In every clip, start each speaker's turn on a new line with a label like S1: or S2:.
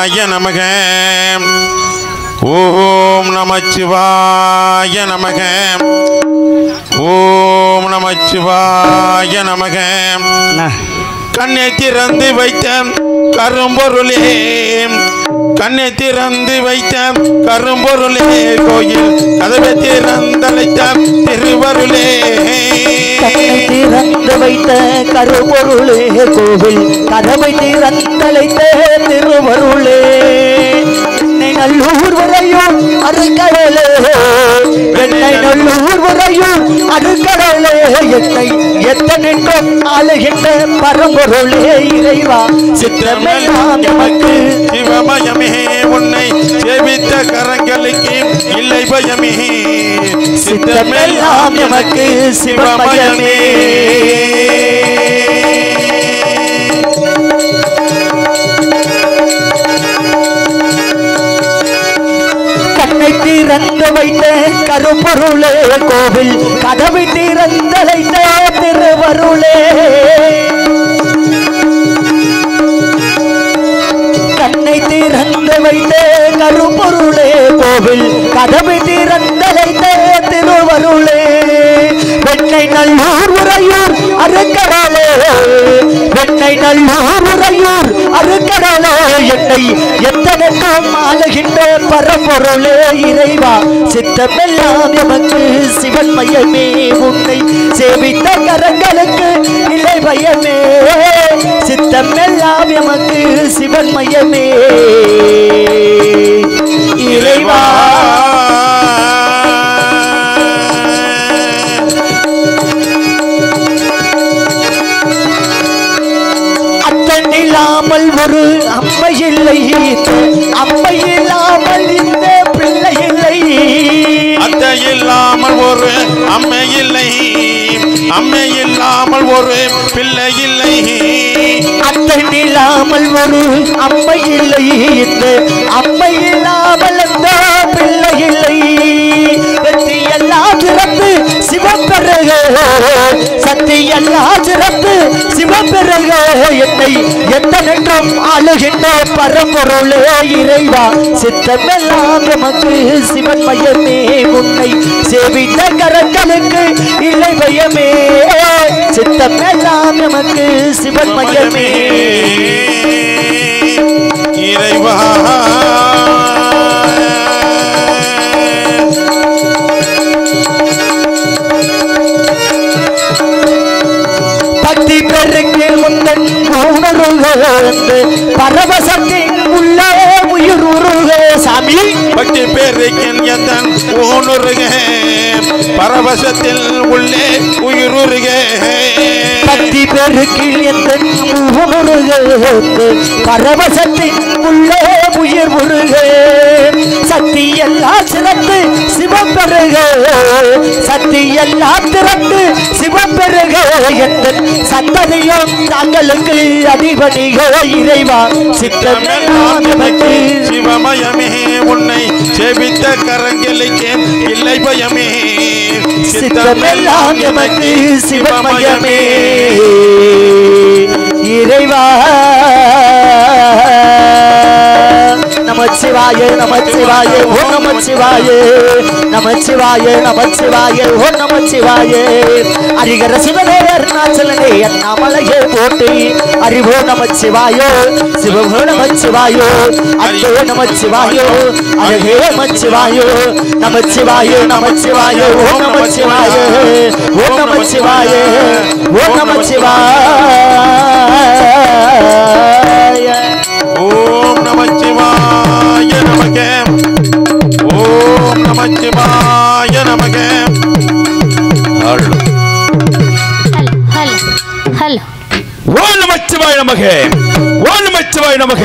S1: நமக. ஓம் நமச்சிவாய நமக. ஓம் நமச்சிவாய நமக. கண்ணை திறந்து வைத்த கரும்பொருளே, கண்ணை திறந்து வைத்த கரும்பொருளே, கோயில் கதவை திறந்தழைத்த திருவருளே.
S2: கண்ணை திறந்து வைத்த கரும்பொருளே, கோவில் கதவை திறந்தழைத்த திருவருளே. என்னை நல்லூர் வரையும் அருக்கடலே, என்னை நல்லூர் வரையும் அருக்கடலே, என்னை எத்தனைக்கும் ஆளுகின்ற பரம்பொருளே இறைவா. சித்தமெல்லாம் நமக்கு
S1: சிவமயமே, உன்னை சேவித்த கரங்களுக்கு இல்லை பயமே.
S2: சித்தமெல்லாம் நமக்கு சிவமயமே. கண்ணை திறந்து வைத்த கருப்பொருளே, கோவில் கதவை திறந்தழைத்த திருவருளே. கண்ணை திறந்து வைத்த கருப்பொருளே, கோவில் கதவை திறந்தழைத்த திருவருளே. வெண்ணை நல்லூர் உறையூர் அருக்கடலே, வெண்ணை நல்லூர் உறையூர் அருக்கடலே, என்னை எத்தனைக்கும் ஆளுகின்ற பரம்பொருளே இறைவா. சித்தமெல்லாம் எமக்கு சிவன் மயமே, உன்னை சேவித்த கரங்களுக்கு இல்லை பயமே. சித்தமெல்லாம் எமக்கு சிவன் மயமே இறைவா. அத்தனில்லாமல் ஒரு அம்மை இல்லை, அம்மை இல்லாமல் இந்த பிள்ளை இல்லை.
S1: அத்தை இல்லாமல் ஒரு அம்மை இல்லை, அம்மை இல்லாமல் ஒரு பிள்ளை இல்லை.
S2: அத்தனில்லாமல் ஒரு அம்மை இல்லை, இந்த அம்மை இல்லாமல் இந்த பிள்ளை இல்லை. வெற்றி எல்லாம் சிறப்பு சிவப்பெருக, சக்தி எல்லாம் சிறப்பு சிவப்பெருக, என்னை எத்தனைக்கும் ஆளுகின்ற பரம்பொருளே இறைவா. சித்தமெல்லாம் நமக்கு சிவன் மயமே, உன்னை சேவித்த கரங்களுக்கு இல்லை பயமே. சித்தமெல்லாம் நமக்கு சிவன் மயமே
S1: இறைவா.
S2: பக்தி பெருக்கு முந்தன் உணர்வு பரவசத்தின் உள்ள உயிர் உருக சாமி.
S1: பக்தி பெருக்கின் எந்தன் ஊனுருக, பரவசத்தில் உள்ளே உயிருருக.
S2: பக்தி பெருக்கில் எந்த உணர்வு பரவசத்தின் உள்ளே உயிர் உருக. சக்தி எல்லாம் சிறந்து சிவப்பெருக, சக்தி எல்லாம் திறந்து சிவப்பெருக, எந்த சந்ததியும் தங்களுக்கு அதிபதிக இறைவா. சித்தமெல்லாம் நமக்கு
S1: சிவமயமே, உன்னை சேவித்த கரங்களுக்கு இல்லை பயமே.
S2: சித்தமெல்லாம் நமக்கு சிவமயமே இறைவா. நமச்சிவாய நமச்சிவாய ஓ நமச்சிவாய, நமச்சிவாய நமச்சிவாய ஓ நமச்சிவாய. அரிகர சுதனே அருணாச்சலனே அண்ணாமலையே போட்டி, அறிவோ நமச்சிவாயோ சிவமோ நமச்சிவாயோ, அன்போ நமச்சிவாயோ அழகே நமச்சிவாயோ. நமச்சிவாய நமச்சிவாய ஓ நமச்சிவாய, ஓ நமச்சிவாய ஓ நமச்சிவாய.
S1: ஓம் நமச்சிவாய நமக. ஓம் நமச்சிவாய நமக.
S3: Hello hello.
S4: ஓம் நமச்சிவாய நமக. ஓம் நமச்சிவாய நமக.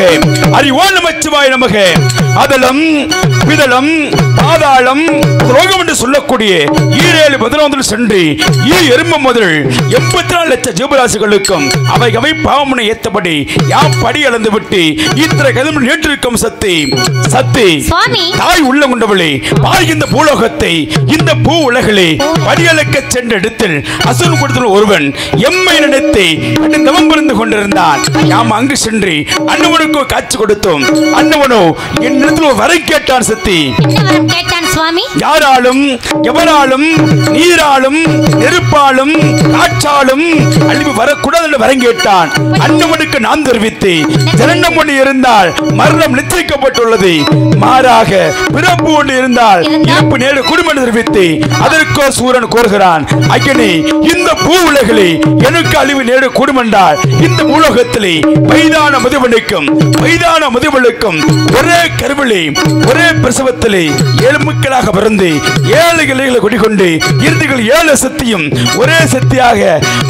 S4: அரி ஓம் நமச்சிவாய நமக. அதலம் விதலம் பாதாளம் துரோகம் என்று சொல்லக்கூடிய 7-11 சென்று எறும்பு முதல் 84 லட்சம் ஜீவராசிகளுக்கும் அவை பாவமனை ஏற்றபடி யாம் படி அளந்து விட்டு இத்தனை கதம் நேற்றிருக்கும் சக்தி சக்தி தாய் உள்ள கொண்டவளே, பாய்கின்ற பூலோகத்தை இந்த பூ உலகிலே படியளக்க சென்ற இடத்தில் அசுரன் கொடுத்த ஒருவன் எம்மை நினைத்து தவம் புரிந்து கொண்டிருந்தான். யாம் அங்கு சென்று அண்ணவனுக்கு காட்சி கொடுத்தோம். அண்ணவனோ என்னிடத்தில் வரம் கேட்டான் சக்தி.
S3: என்ன வரம் கேட்டான் சுவாமி?
S4: யாராலும் எவராலும் நீராலும் நெருப்பாலும் காற்றாலும் அழிவு வரக்கூடாது என்று வரம் கேட்டான். அண்ணவனுக்கு நான் தெரிவித்தேன், ஜனனம் ஒன்று இருந்தால் மரணம் நிச்சயிக்கப்பட்டுள்ளது, மாறாக பிறப்பு ஒன்று இருந்தால் இறப்பு நேர குடும்பம் தெரிவித்து அதற்கோ சூரன் கோருகிறான். அக்னி, இந்த பூ உலகிலே எனக்கு அழிவு நேர குடும்பம் என்றால் இந்த உலகத்திலே வயதான முதுவலுக்கும் ஒரே கருவிலே ஒரே பிரசவத்திலே 7 மக்களாக பிறந்து 7 இலைகளை குடிகொண்டு இறுதிகள் 7 சக்தியும் ஒரே சக்தியாக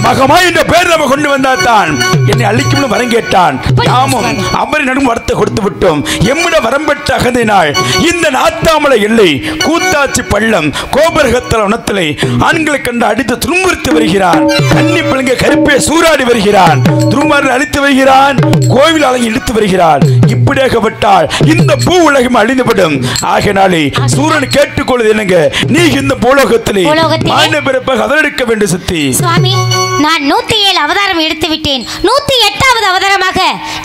S4: மகமா என்ற பெயர் நம்ம கொண்டு வந்தால்தான் என்னை அழிக்கும் வரம் கேட்டான். நாமும் அவரை நடும் வரத்தை கொடுத்து விட்டோம். எம்மிட வரம்பெற்ற அகதினால் இந்த நாத்தாமலை எல்லை கூத்தாச்சி பள்ளம் கோபரகத்தல வனத்திலே ஆண்களை கண்டு அடித்து துன்புறுத்தி வருகிறான். கண்ணி பிள்ளைங்க கருப்பே சூறாடி வருகிறான். துருமாரில் அழித்து வருகிறான். கோவில் அலங்கி இழுத்து வருகிறான். இப்படியாகப்பட்டால் இந்த பூ உலகம் அழிந்துவிடும். ஆகினாலே சூரன் கேட்டுக்கொள்வது என்னங்க, நீ இந்த பூலோகத்திலே மாநில பிறப்பாக அவதரிக்க வேண்டும் சக்தி.
S3: சுவாமி, நான் 107 அவதாரம் எடுத்து விட்டேன். 108வது அவதாரமாக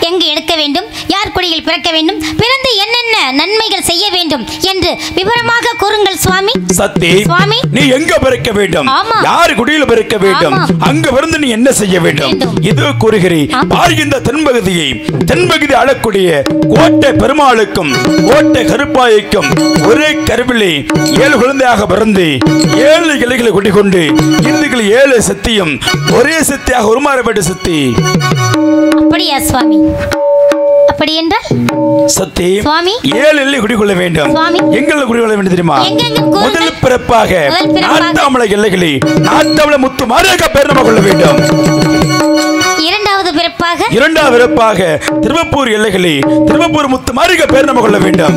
S3: எங்கு எடுக்க வேண்டும், யார் குடியில் பிறக்க வேண்டும், பிறந்து என்னென்ன நன்மைகள் செய்ய வேண்டும் என்று விவரமாக கூறுங்கள் சுவாமி.
S4: சக்தி,
S3: சுவாமி,
S4: நீ எங்க பிறக்க வேண்டும், யார் குடியில் பிறக்க வேண்டும், அங்க பிறந்து நீ என்ன செய்ய வேண்டும், இது கூறுகிறேன். பார்க்கின்ற தென்பகுதி ஆளக்கூடிய கோட்டை பெருமாளுக்கும் கோட்டை கருப்பாய்க்கும் ஒரே கருவிலே 7 குழந்தையாக பிறந்து 7 இலைகளை குடிகொண்டு இறுதிகள் 7 சக்தியும் ஒரே சக்தியாக உருமாறப்பட்ட சக்தி.
S3: அப்படியா சுவாமி? அப்படி என்றால்
S4: சக்தி
S3: சுவாமி
S4: 7 எல்லை குடிகொள்ள வேண்டும். எங்களை குடிகொள்ள வேண்டும் தெரியுமா? முதல் பிறப்பாக நாத்தாமலை எல்லைகளை நாத்தாமலை முத்து மாரியாக பேர் நம்ம கொள்ள வேண்டும். இரண்டாவது பிறப்பாக திருவப்பூர் எல்லைகளை திருவப்பூர் முத்து மாரிக பேர் நம்ம கொள்ள வேண்டும்.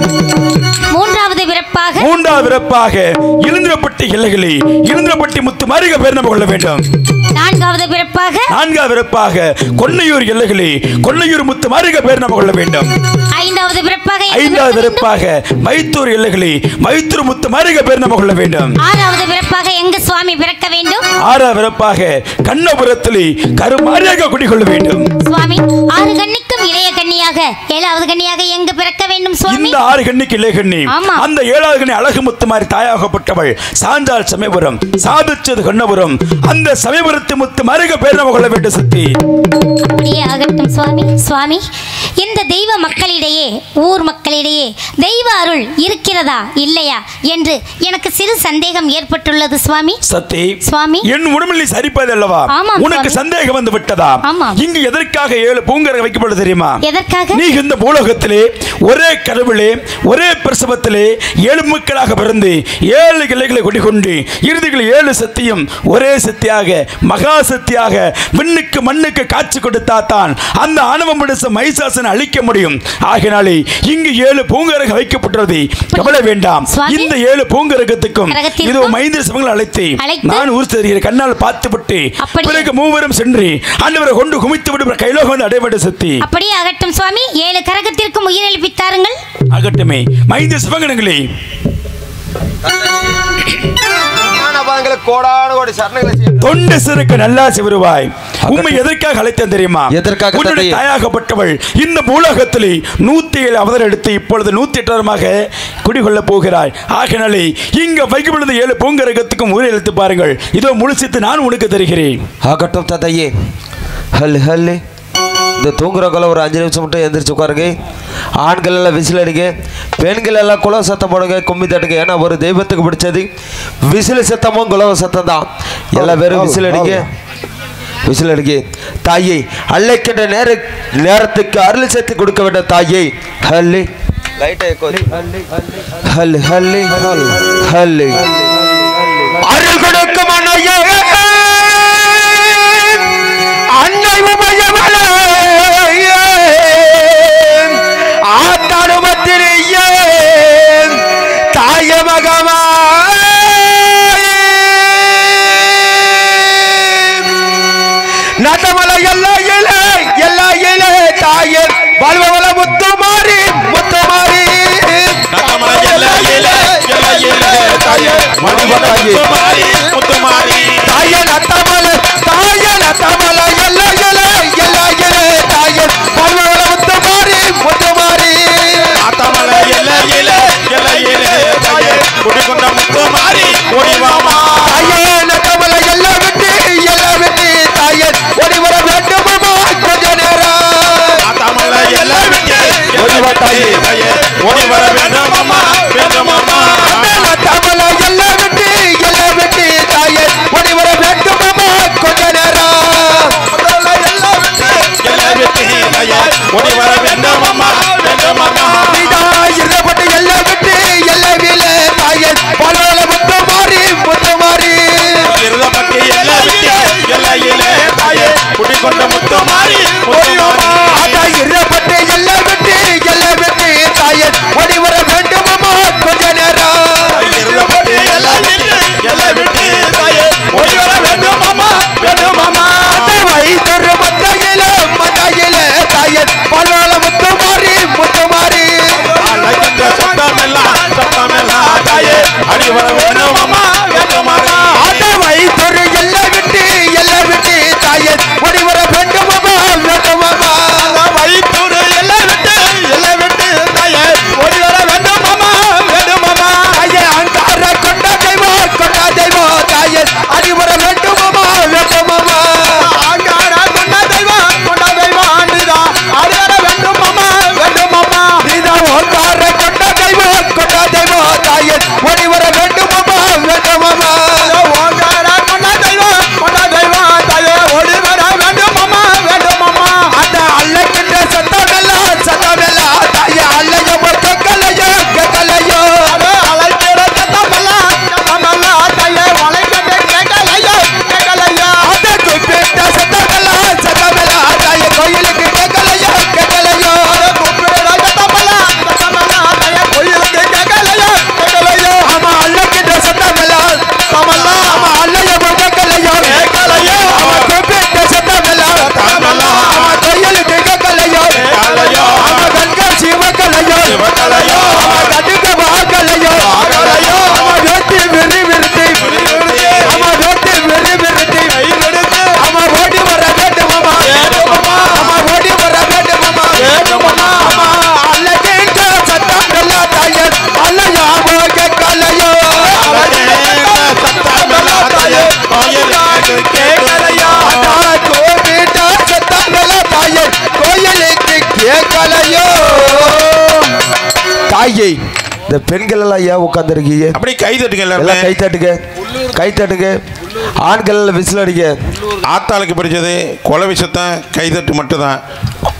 S4: மூன்றாவது பிறப்பாக இளந்திரப்பட்டி எல்லைகளை இளந்திரப்பட்டி முத்து மாரிக பேர் நம்ம கொள்ள வேண்டும். நான்காவது பிறப்பாக கொன்னையூர் எல்லைகளை கொன்னையூர் முத்து மாரிக பேர் நம்ம கொள்ள வேண்டும். ஐந்தாவது பிறப்பாக மைத்தூர் எல்லைகளை மைத்தூர் முத்து மாரிக பேர் நம்ம கொள்ள வேண்டும். ஆறாவது பிறப்பாக எங்க சுவாமி பிறக்க வேண்டும்? ஆறாவது பிறப்பாக கண்ணபுரத்திலே கருமாரியாக குடிகொள்ள வேண்டும். சுவாமி 6 கன்னிக்கும் இளைய கன்னியாக 7வது கன்னியாக எங்கு பிறக்க வேண்டும் சுவாமி? இந்த 6 கன்னிக்கு இளைய கன்னி, அந்த 7வது கன்னி அழகு முத்து மாரி தாயாகப்பட்டவள் சாஞ்சால் சமயபுரம் சாதிச்சது கண்ணபுரம். அந்த சமயபுரத்து முத்து மாரிக பேர் நம்ம கொள்ள வேண்டும் சக்தி. அப்படியே ஆகட்டும் சுவாமி. சுவாமி, இந்த தெய்வ மக்களிடையே ஊர் மக்களிடையே தெய்வ அருள் இருக்கிறதா இல்லையா என்று எனக்கு சிறு சந்தேகம் ஏற்பட்டுள்ளது சுவாமி. சக்தி, சுவாமி என் உடம்பில் சரிப்பது அல்லவா? உனக்கு சந்தேகம் வந்து விட்டதா? இங்கு எதற்காக 7 பூங்கரை வைக்கப்பட்டது தெரியுமா? எதற்காக? நீ இந்த பூலோகத்திலே ஒரே கருவிலே ஒரே பிரசவத்திலே 7 மக்களாக பிறந்து 7 கிளைகளை குடிகொண்டு இறுதிகள் 7 சக்தியும் ஒரே சக்தியாக மகா சக்தியாக விண்ணுக்கு மண்ணுக்கு காட்சி கொடுத்தாத்தான் அந்த ஆணவம் பிடிச்ச மைசாசனை அழிக்க முடியும். ஆகினாலே இங்கு 7 பூங்கரகம் வைக்கப்பட்டுள்ளது. கவலை வேண்டாம். இந்த 7 பூங்கரகத்துக்கும் இது மைந்திர சபைகள் அழைத்து நான் ஊர் தெரிகிற கண்ணால் பார்த்துவிட்டு பிறகு மூவரும் சென்று ஆண்டவரை கொண்டு குமித்து விட்டு கைலோகம் வந்து அடைபட சக்தி. அப்படியே ஆகட்டும் சுவாமி. 7 கரகத்திற்கும் உயிர் எழுப்பித்தாருங்கள். ஆகட்டுமே மைந்திர சிவகணங்களே. தொண்டு சிறுக்கு நல்லா சிவருவாய். உண்மை எதற்காக அழைத்தேன் தெரியுமா? உன்னுடைய தாயாகப்பட்டவள் இந்த பூலோகத்திலே 107 அவதாரம் எடுத்து இப்பொழுது 108மாக குடிகொள்ள போகிறாய். ஆகினாலே இங்க வைக்கப்பட்ட 7 பூங்கரகத்துக்கும் ஊரை எழுத்து பாருங்கள். இதோ முழுசித்து நான் உனக்கு தருகிறேன்.
S2: ஆகட்டும் தாயே. ஹல் ஹல் இந்த தூங்குறவங்கள ஒரு 5 நிமிஷம் மட்டும் எந்திரிச்சு உட்காருங்க. ஆண்கள் எல்லாம் விசில் அடிங்க, பெண்கள் எல்லாம் குலவ சத்தம் போடுங்க, கும்மி தட்டுங்க. ஏன்னா ஒரு தெய்வத்துக்கு பிடிச்சது விசில் சத்தமும் குலவ சத்தம் தான். எல்லா பேரும் விசில் அடிங்க, விசில் அடிங்க. தாயை அள்ளைக்கின்ற நேரத்துக்கு அருள் சேர்த்து கொடுக்க வேண்டிய தாயை. ஹல்லி ஹல் ஹல்லி ஹல்லி அருள் கொடுக்கும் அன்னையே அன்னை உமையவளே ஆத்தானுமத்திலேயே தாய மகமா நட்டமலை எல்லா இலே தாயே வாழ்வவள முத்துமாரி முத்துமாரி தாய நட்டமலை எல்லா இலே தாயே வாழ்வவள முத்துமாரி முத்துமாரி ஓடி வர வேண்டும் அம்மா வேண்டும் அம்மா
S5: ஓங்கார கொண்ட தெய்வம் தாயே ஓடி வர வேண்டும் அம்மா வேண்டும் அம்மா
S2: அந்த அல்லக்கின்ற சத்தமெல்லாம் தாயே அல்லையோ கேட்கலையோ கேட்கலையோ
S5: அழைக்கிற சத்தமெல்லாம் தாயே வளைக்கட்டை கேட்கலையோ கேட்கலையோ
S2: அந்த குறிப்பிட்ட சத்தமெல்லாம் தாயே கோயிலுக்கு கேட்கலையோ கேட்கலையோ
S5: கூப்பிடுற சத்தமெல்லாம் தாயே கோயிலுக்கு கேட்கலையோ கேட்கலையோ
S2: ஆமா அல்லக்கின்ற சத்தமெல்லாம் ஆமா அல்லையோ கேட்கலையோ
S5: கேட்கலையோ
S2: ஆமா குறிப்பிட்ட சத்தமெல்லாம் ஆமா கோயிலுக்கு கேட்கலையோ
S1: கேட்கலையோ.
S2: ஆமா கண்கள் சிவக்கலையோ
S1: சிவக்கலையோ.
S2: ஆமா கடுக்க வாக்கலையோ
S1: வாக்கலையோ.
S2: ஆமா வெட்டி விரிவிருத்தி ஆமா வெட்டி விரிவிருத்தி ஆமா ஓடி வர வேண்டும் அம்மா ஆமா ஓடி வர வேண்டும் அம்மா ஆமா அல்லக்கின்ற சத்தமெல்லாம் தாயே அல்லையாவோ கேட்கலையோ
S1: சத்தமெல்லாம் தாயே கோயிலுக்கு கேட்கலையோ.
S2: கோயிலுக்கு கேட்கலையோ தாயை இந்த பெண்கள் எல்லாம் ஏன் உட்காந்துருக்கீங்க
S1: அப்படி கை தட்டுங்க
S2: எல்லாம்
S1: எல்லாருமே.
S2: கை தட்டுங்க கை தட்டுங்க ஆண்கள் எல்லாம் விசில் அடிங்க
S1: ஆத்தாளுக்கு பிடிச்சது கொலை விஷயத்தான் கை தட்டு மட்டும்தான்.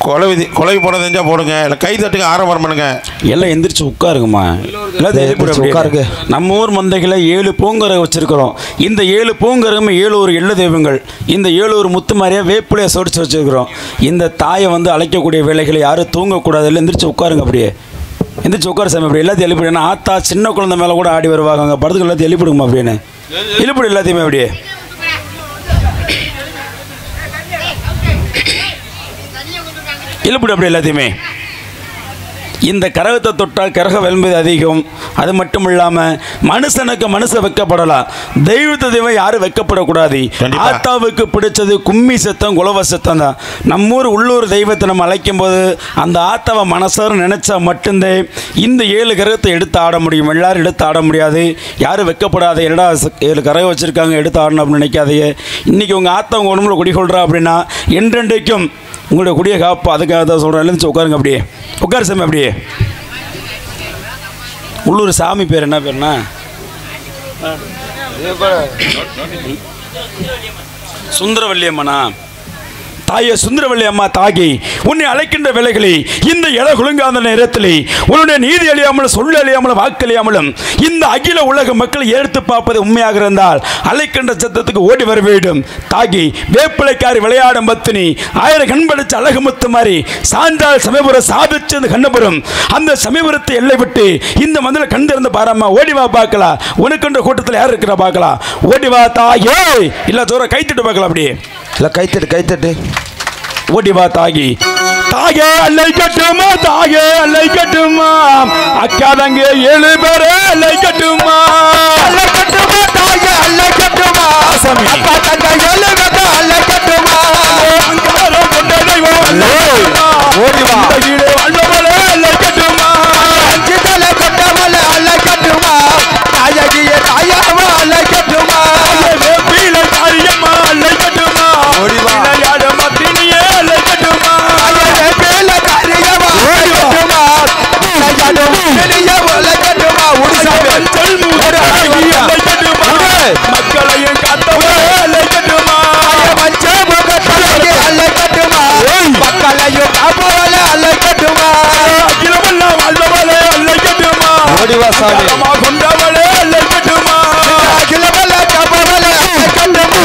S1: கொலை போட தெரிஞ்சா போடுங்க, இல்லை கை தட்டுங்க, ஆரம்பம் பண்ணுங்க.
S6: எல்லாம் எந்திரிச்சு உட்காருங்கம்மா. எல்லாத்தையும் எழுப்பி
S2: எந்திரிச்சு
S6: அப்படியே.
S2: உட்காருங்க.
S6: நம்ம ஊர் மந்தைகளை 7 பூங்கரகம் வச்சிருக்கிறோம். இந்த 7 பூங்கரகம் 7 ஒரு எள்ள தெய்வங்கள். இந்த 7 ஒரு முத்து மாதிரியா வேப்பிலையை சொடிச்சு வச்சிருக்கிறோம். இந்த தாயை வந்து அழைக்கக்கூடிய வேலைகளை யாரும் தூங்கக்கூடாது. எல்லாம் எந்திரிச்சு உட்காருங்க அப்படியே. எந்திரிச்சு உட்கார சாமி அப்படி எல்லாத்தையும் எழுப்பிடு. ஏன்னா ஆத்தா சின்ன குழந்தை மேலே கூட ஆடி வருவாங்க. அங்கே படத்துக்கு எல்லாத்தையும் எழுப்பிடுங்கம்மா அப்படின்னு. எழுப்பிடு எல்லாத்தையுமே அப்படியே. எழுப்பிடு அப்படி எல்லாத்தையுமே. இந்த கரகத்தை தொட்டால் கரகம் என்பது அதிகம். அது மட்டும் இல்லாமல் மனுஷனுக்கு மனுஷன் வைக்கப்படலாம், தெய்வத்தை தெய்வம் யாரும் வைக்கப்படக்கூடாது.
S1: கண்டிப்பா.
S6: ஆத்தாவுக்கு பிடிச்சது கும்மி சத்தம் குலவ சத்தம் தான். நம்ம ஊர் உள்ளூர் தெய்வத்தை நம்ம அழைக்கும் போது அந்த ஆத்தாவை மனசார நினைச்சா மட்டும்தான் இந்த 7 கரகத்தை எடுத்து ஆட முடியும். எல்லாரும் எடுத்து ஆட முடியாது. யாரும் வைக்கப்படாத. என்னடா 7 கரகம் வச்சுருக்காங்க எடுத்து ஆடணும் அப்படின்னு நினைக்காதீங்க. இன்றைக்கி உங்கள் ஆத்தா உங்கள் உடம்புல குடிகொள்கிறா அப்படின்னா என்றென்றைக்கும் உங்களுடைய குடியை காப்பா. அதுக்காக தான் சொல்கிறேன். எழுந்துச்சு உட்காருங்க அப்படியே. உட்காரு சாமி அப்படியே. உள்ளூர் சாமி பேர் என்ன பேருண்ணா? சுந்தரவல்லி அம்மனா? தாயே சுந்தரவல்லி அம்மா தாகி உன்னை அழைக்கின்ற வேலைகளை இந்த இட குலுங்காத நேரத்தில் உன்னுடைய நீதி அழியாமலும் சொல்ல அழியாமலும் வாக்கு அழியாமலும் இந்த அகில உலக மக்களை எடுத்து பார்ப்பது உண்மையாக இருந்தால் அழைக்கின்ற சத்தத்துக்கு ஓடி வர வேண்டும். தாகி வேப்பிலைக்காரி விளையாடும் பத்தினி 1000 கண்படிச்ச அழகு முத்து மாதிரி சான்றால் சமயபுரம் சாதிச்சு அந்த கண்ணபுரம் அந்த சமயபுரத்தை எல்லை விட்டு இந்த மந்திர கண் திறந்து பாராமா. ஓடிவா பார்க்கலாம். உனக்குன்ற கூட்டத்தில் யார் இருக்கிறா பார்க்கலாம். ஓடிவா தாயே. இல்லை தூர கைத்தட்டு பார்க்கலாம் அப்படியே.
S2: இல்லை கைத்தட்டு கைத்தட்டு
S6: ஓடிவா தாகி. தாயே அல்லை கட்டுமா தாயே அல்லை கட்டுமா அக்கா தங்க 7 பேரு அல்லை கட்டுமா
S2: அல்லை கட்டுமா தாயே அல்லை கட்டுமா
S6: சாமி.
S2: அப்பா தங்க 7 பேரு அல்லை கட்டுமா
S6: அங்காரம் கொண்ட தெய்வம் அல்லை கட்டுமா.
S2: ஓடிவா.
S6: இந்த கீழே வல்லவளே அல்லை கட்டுமா.
S2: அஞ்சு தலை கொண்டவளே அல்லை கட்டுமா தாயகியே தாயாவா அல்லை கட்டுமா
S6: வேப்பிலை காரியம்மா அல்லை கட்டுமா.
S2: ஓடிவா.
S6: விளையாட மத்தினியே அல்லை கட்டுமா.
S2: வேப்பிலை காரியவா அல்லை கட்டுமா விளையாடும் பெரியவா அல்லை கட்டுமா உடிசாமி
S6: மஞ்சள் மூடு ஆகி அல்லை கட்டுமா. மக்களையும் காத்தவளே அல்லை கட்டுமா.
S2: மஞ்சள் முகத்தாகி அல்லை கட்டுமா மக்களையும் காப்பவளே அல்லை கட்டுமா
S6: அகிலமெல்லாம் வல்லவளே அல்லை கட்டுமா.
S2: ஓடிவா சாமி.
S6: அம்மா கொண்டவளே அல்லை கட்டுமா.
S2: அகிலவளே காப்பவளே அல்லை கட்டுமா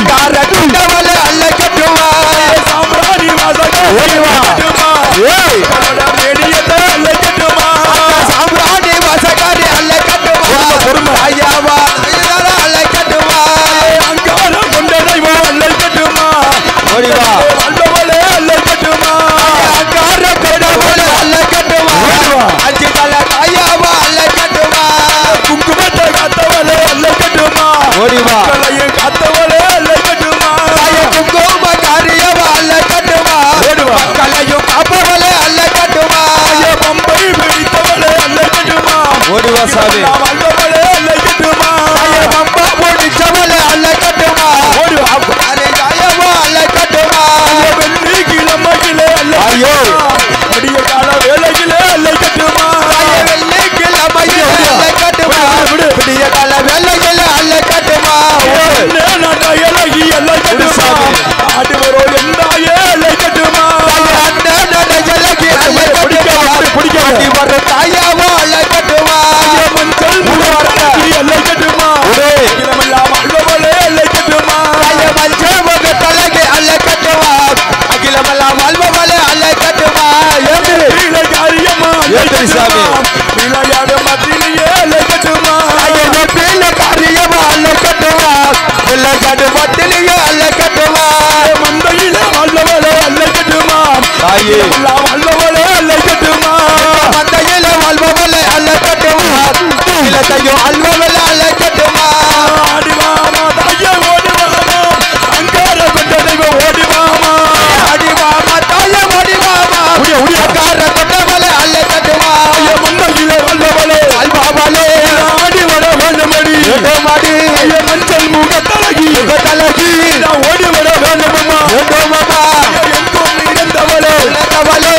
S2: கார குண்டவளே அல்லை கட்டுமா
S6: சாம்ராணி வாசகே
S2: ஓடிவா.
S6: கட்டுமா.
S2: ஏய்
S6: கவட மேடியத்தை அல்லை கட்டுமா.
S2: சாம்ராணி வசகாரி அல்லை கட்டுமா ஐயாவா அல்லை கட்டுமா
S6: அங்காரம் கொண்ட தெய்வம் அல்லை கட்டுமா.
S2: ஓடிவா.
S6: வல்லவளே அல்லை கட்டுமா.
S2: அங்கார கொண்டவளே அல்லை கட்டுமா அஞ்சு தலை ஐயாவா அல்லை கட்டுமா
S6: குங்குமத்தை காத்தவளே அல்லை கட்டுமா.
S2: ஓடிவா.
S6: மக்களையும் காத்தவளே அல்லை கட்டுமா.
S2: குங்கும காரியவா அல்லை கட்டுமா
S6: ஓடிவா.
S2: மக்களையும் காப்பவளே அல்லை கட்டுமா
S6: பம்பை பிடித்தவளே அல்லை கட்டுமா.
S2: ஓடிவா சாமி.
S6: வல்லவளே அல்லை கட்டுமா.
S2: அம்மா முடிச்சவளே அல்லை கட்டுமா
S6: ஓடிவா.
S2: ஐயாவா அல்லை கட்டுமா
S6: வெள்ளி கிழமையிலே அல்லை
S2: ஐயோ.
S6: கட்டுமா. விடிய கால வேலையிலே அல்லை கட்டுமா.
S2: வெள்ளி கிழமையில் அல்லை கட்டுமா
S5: இல்லத்தையும் அல்வவல்ல அழைக்கட்டுமா
S6: ஆடிவாமா தாயே ஓடிவாமா அங்கார கொண்ட தெய்வம் ஓடிவாமா
S5: அடிவாமா தாயே ஓடிவாமா அங்கார கொண்டவளே அழைக்கட்டுமா
S6: முன்னகிலே வல்லவளே
S5: அல்வாவளே
S6: ஆடி வர வேண்டுமடி
S5: வேண்டுமடி
S6: மஞ்சள் முகத்தழகி நான் ஓடி வர வேண்டுமம்மா
S5: வேண்டுமம்மா
S6: எங்கும் இருந்தவளே
S5: இழந்தவளே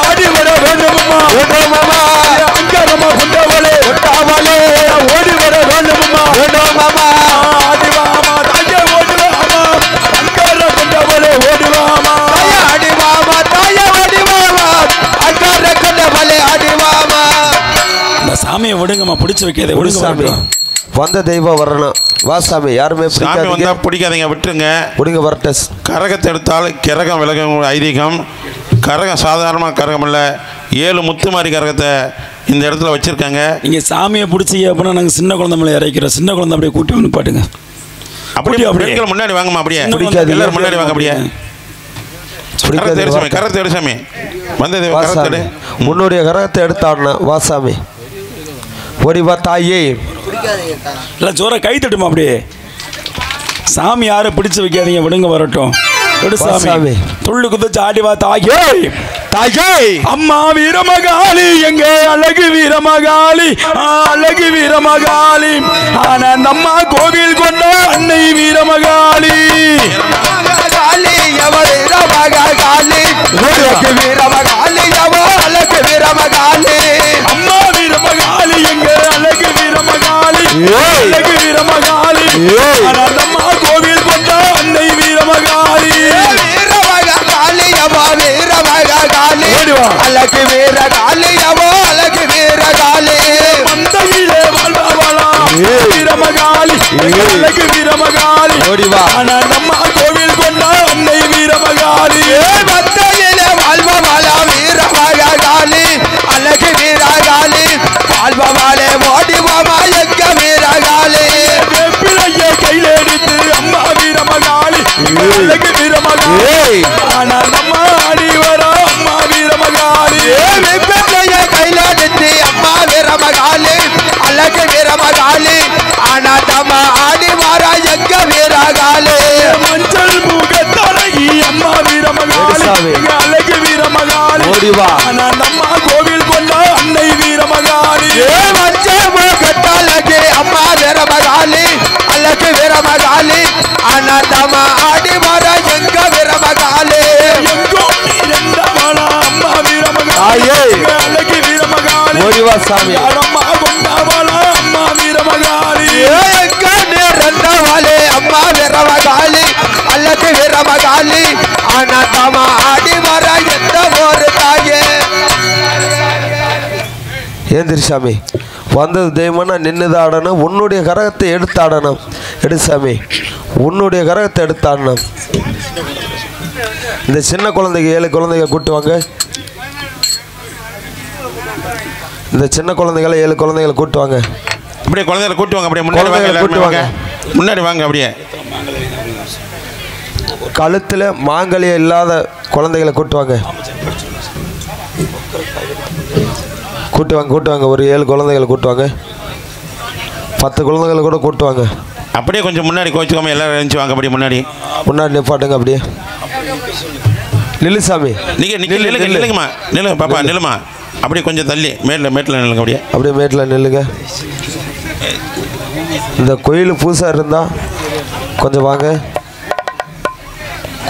S6: ஆடி வர வேண்டுமம்மா
S5: வேண்டுமம்மா
S6: அங்காரமா கொண்டவளே
S5: கொண்டவளே
S6: ஓடி வர வேண்டுமம்மா
S5: வேண்டுமம்மா
S6: ஆடிவாமா தாயே ஓடிவாமா அங்கார கொண்டவளே ஓடிவாமா
S5: அடிவாமா தாயே ஓடிவாமா அங்கார கொண்டவளே அடிவாமா
S6: இந்த சாமியை விடுங்கம்மா பிடிச்சு வைக்காதே விடுங்க
S2: சாமி
S6: வரட்டும்.
S2: வந்த தெய்வம் வரணும் வா சாமி யாருமே
S1: சாமி
S2: பிடிக்காதீங்க
S1: வந்தால் பிடிக்காதீங்க, விட்டுருங்க.
S2: முடிங்க வரட்ட
S1: கரகத்தை எடுத்தால் கிரகம் விலகும் ஐதீகம். கரகம் சாதாரணமாக கரகம் இல்லை, 7 முத்து மாதிரி கரகத்தை இந்த இடத்துல வச்சுருக்காங்க.
S6: நீங்க சாமியை பிடிச்சி அப்படின்னா நாங்கள் சின்ன குழந்தை மேலே இறக்கிறோம். சின்ன குழந்தை அப்படியே கூட்டி வந்து பாட்டுங்க.
S1: அப்படியே
S6: அப்படியே.
S1: பெண்கள் முன்னாடி வாங்கம்மா, அப்படியே
S2: பிடிக்காது.
S1: எல்லாரும் முன்னாடி வாங்க. அப்படியே கரகத்தை எடு சாமி, கரகத்தை எடு சாமி. வந்தது
S2: வா
S1: கரகத்தை
S2: சாமி
S1: எடு.
S2: முன்னுடைய கரகத்தை எடுத்தாடணும் வா சாமி ஓடி வா தாயே
S6: இல்லை ஜோர கை தட்டுமா அப்படியே. சாமி யாரும் பிடிச்சு வைக்காதீங்க, விடுங்க வரட்டும். விடு
S2: வா
S6: சாமி.
S2: சாமி.
S6: துள்ளு குதிச்சு ஆடி வா தாயே.
S2: தாயே
S6: அம்மா வீரமகாளி எங்க அழகு வீரமகாளி, அழகு வீரமகாளி ஆனந்தம்மா கோவில் கொண்ட அன்னை வீரமகாளி.
S5: காளி எவள் வீரமகாளி உலகு வீரமகாளி எவோ அழகு வீரமகாளி
S6: அம்மா வீரமகாளி எங்க அழகு வீரமகாளி, அழகு வீரமகாளி ஆனந்தம்மா கோவில் கொண்ட அன்னை வீரமகாளி.
S5: வீரமகாளி எவோ வீரமகாளி அழகு வீரகாளி எவோ அழகு வீரகாளி
S6: மந்தையிலே வாழ்வாளா வீரமகாளி, அழகு வீரமகாளி
S2: ஓடிவா
S6: ஆனந்தம்மா கோவில் கொண்ட அன்னை வீரமகாளி.
S5: மத்தையிலே வாழ்வவாளா வீரமகாளி அழகு வீரகாளி வாழ்வவாளே ஓடிவாமா எங்க வீரகாளி
S6: பிள்ளைய கையில எடுத்து அம்மா வீரமகாளி, அழகு வீரமகாளி ஆனந்தம்மா ஆடி வர அம்மா வீரமகாளி.
S5: கையில எடுத்து அம்மா வீரமகாளி அழகு வீரமகாளி ஆனாதம்மா ஆடி வாரா எங்க வீரகாளி
S6: மஞ்சள் முகத்தழகி அம்மா வீரமகாளி,
S2: சாமி.
S6: அழகு வீரமகாளி
S2: ஓடிவா
S6: ஆனந்தம்மா கோவில் கொண்ட அன்னை வீரமகாளி.
S5: கட்டாலகி அம்மா வீரமகாளி அழகு வீரமகாளி ஆனாதம்மா ஆடி வாரா எங்க வீரமகாளி
S6: எங்கோ இரண்டவளா அம்மா வீரமகாளி,
S2: தாயே.
S6: அழகு வீரமகாளி
S2: ஓடிவா சாமி
S6: அம்மா கொண்டவளா அம்மா வீரமகாளி.
S5: எங்க நிறந்தவளே அம்மா வீரமகாளி அழகு வீரமகாளி ஆனாதம்மா ஆடி வாரா எந்த ஒரு தாயே
S2: ஏந்திரி சாமி வந்தது தெய்வம்னா நின்றுதான் ஆடணும் உன்னுடைய கரகத்தை எடுத்து ஆடணும் எடு சாமி உன்னுடைய கரகத்தை எடுத்து ஆடணும் இந்த சின்ன குழந்தைங்க 7 குழந்தைங்க கூட்டுவாங்க இந்த சின்ன குழந்தைகளை 7 குழந்தைகளை கூட்டுவாங்க
S1: அப்படியே குழந்தைகளை கூட்டுவாங்க. அப்படியே முன்னாடி வாங்க,
S2: குழந்தைகளை
S1: எல்லாருமே வாங்க.
S2: கூட்டுவாங்க.
S1: முன்னாடி வாங்க. அப்படியே
S2: கழுத்தில் மாங்கல்யம் இல்லாத குழந்தைகளை கூட்டுவாங்க கூட்டுவாங்க ஒரு 7 குழந்தைகளை கூட்டுவாங்க 10 குழந்தைகளை கூட கூட்டுவாங்க
S1: அப்படியே கொஞ்சம் முன்னாடி கோச்சுக்காம எல்லாரும் எழுந்துச்சு வாங்க. அப்படியே முன்னாடி
S2: முன்னாடி நிப்பாட்டுங்க அப்படியே நில்லு சாமி
S1: நில்லுங்கம்மா, நில்லுங்க பாப்பா, நில்லுமா. அப்படியே கொஞ்சம் தள்ளி மேட்டில் நில்லுங்க. அப்படியே
S2: மேட்டில் நில்லுங்க இந்த கோயில் பூசா இருந்தால் கொஞ்சம் வாங்க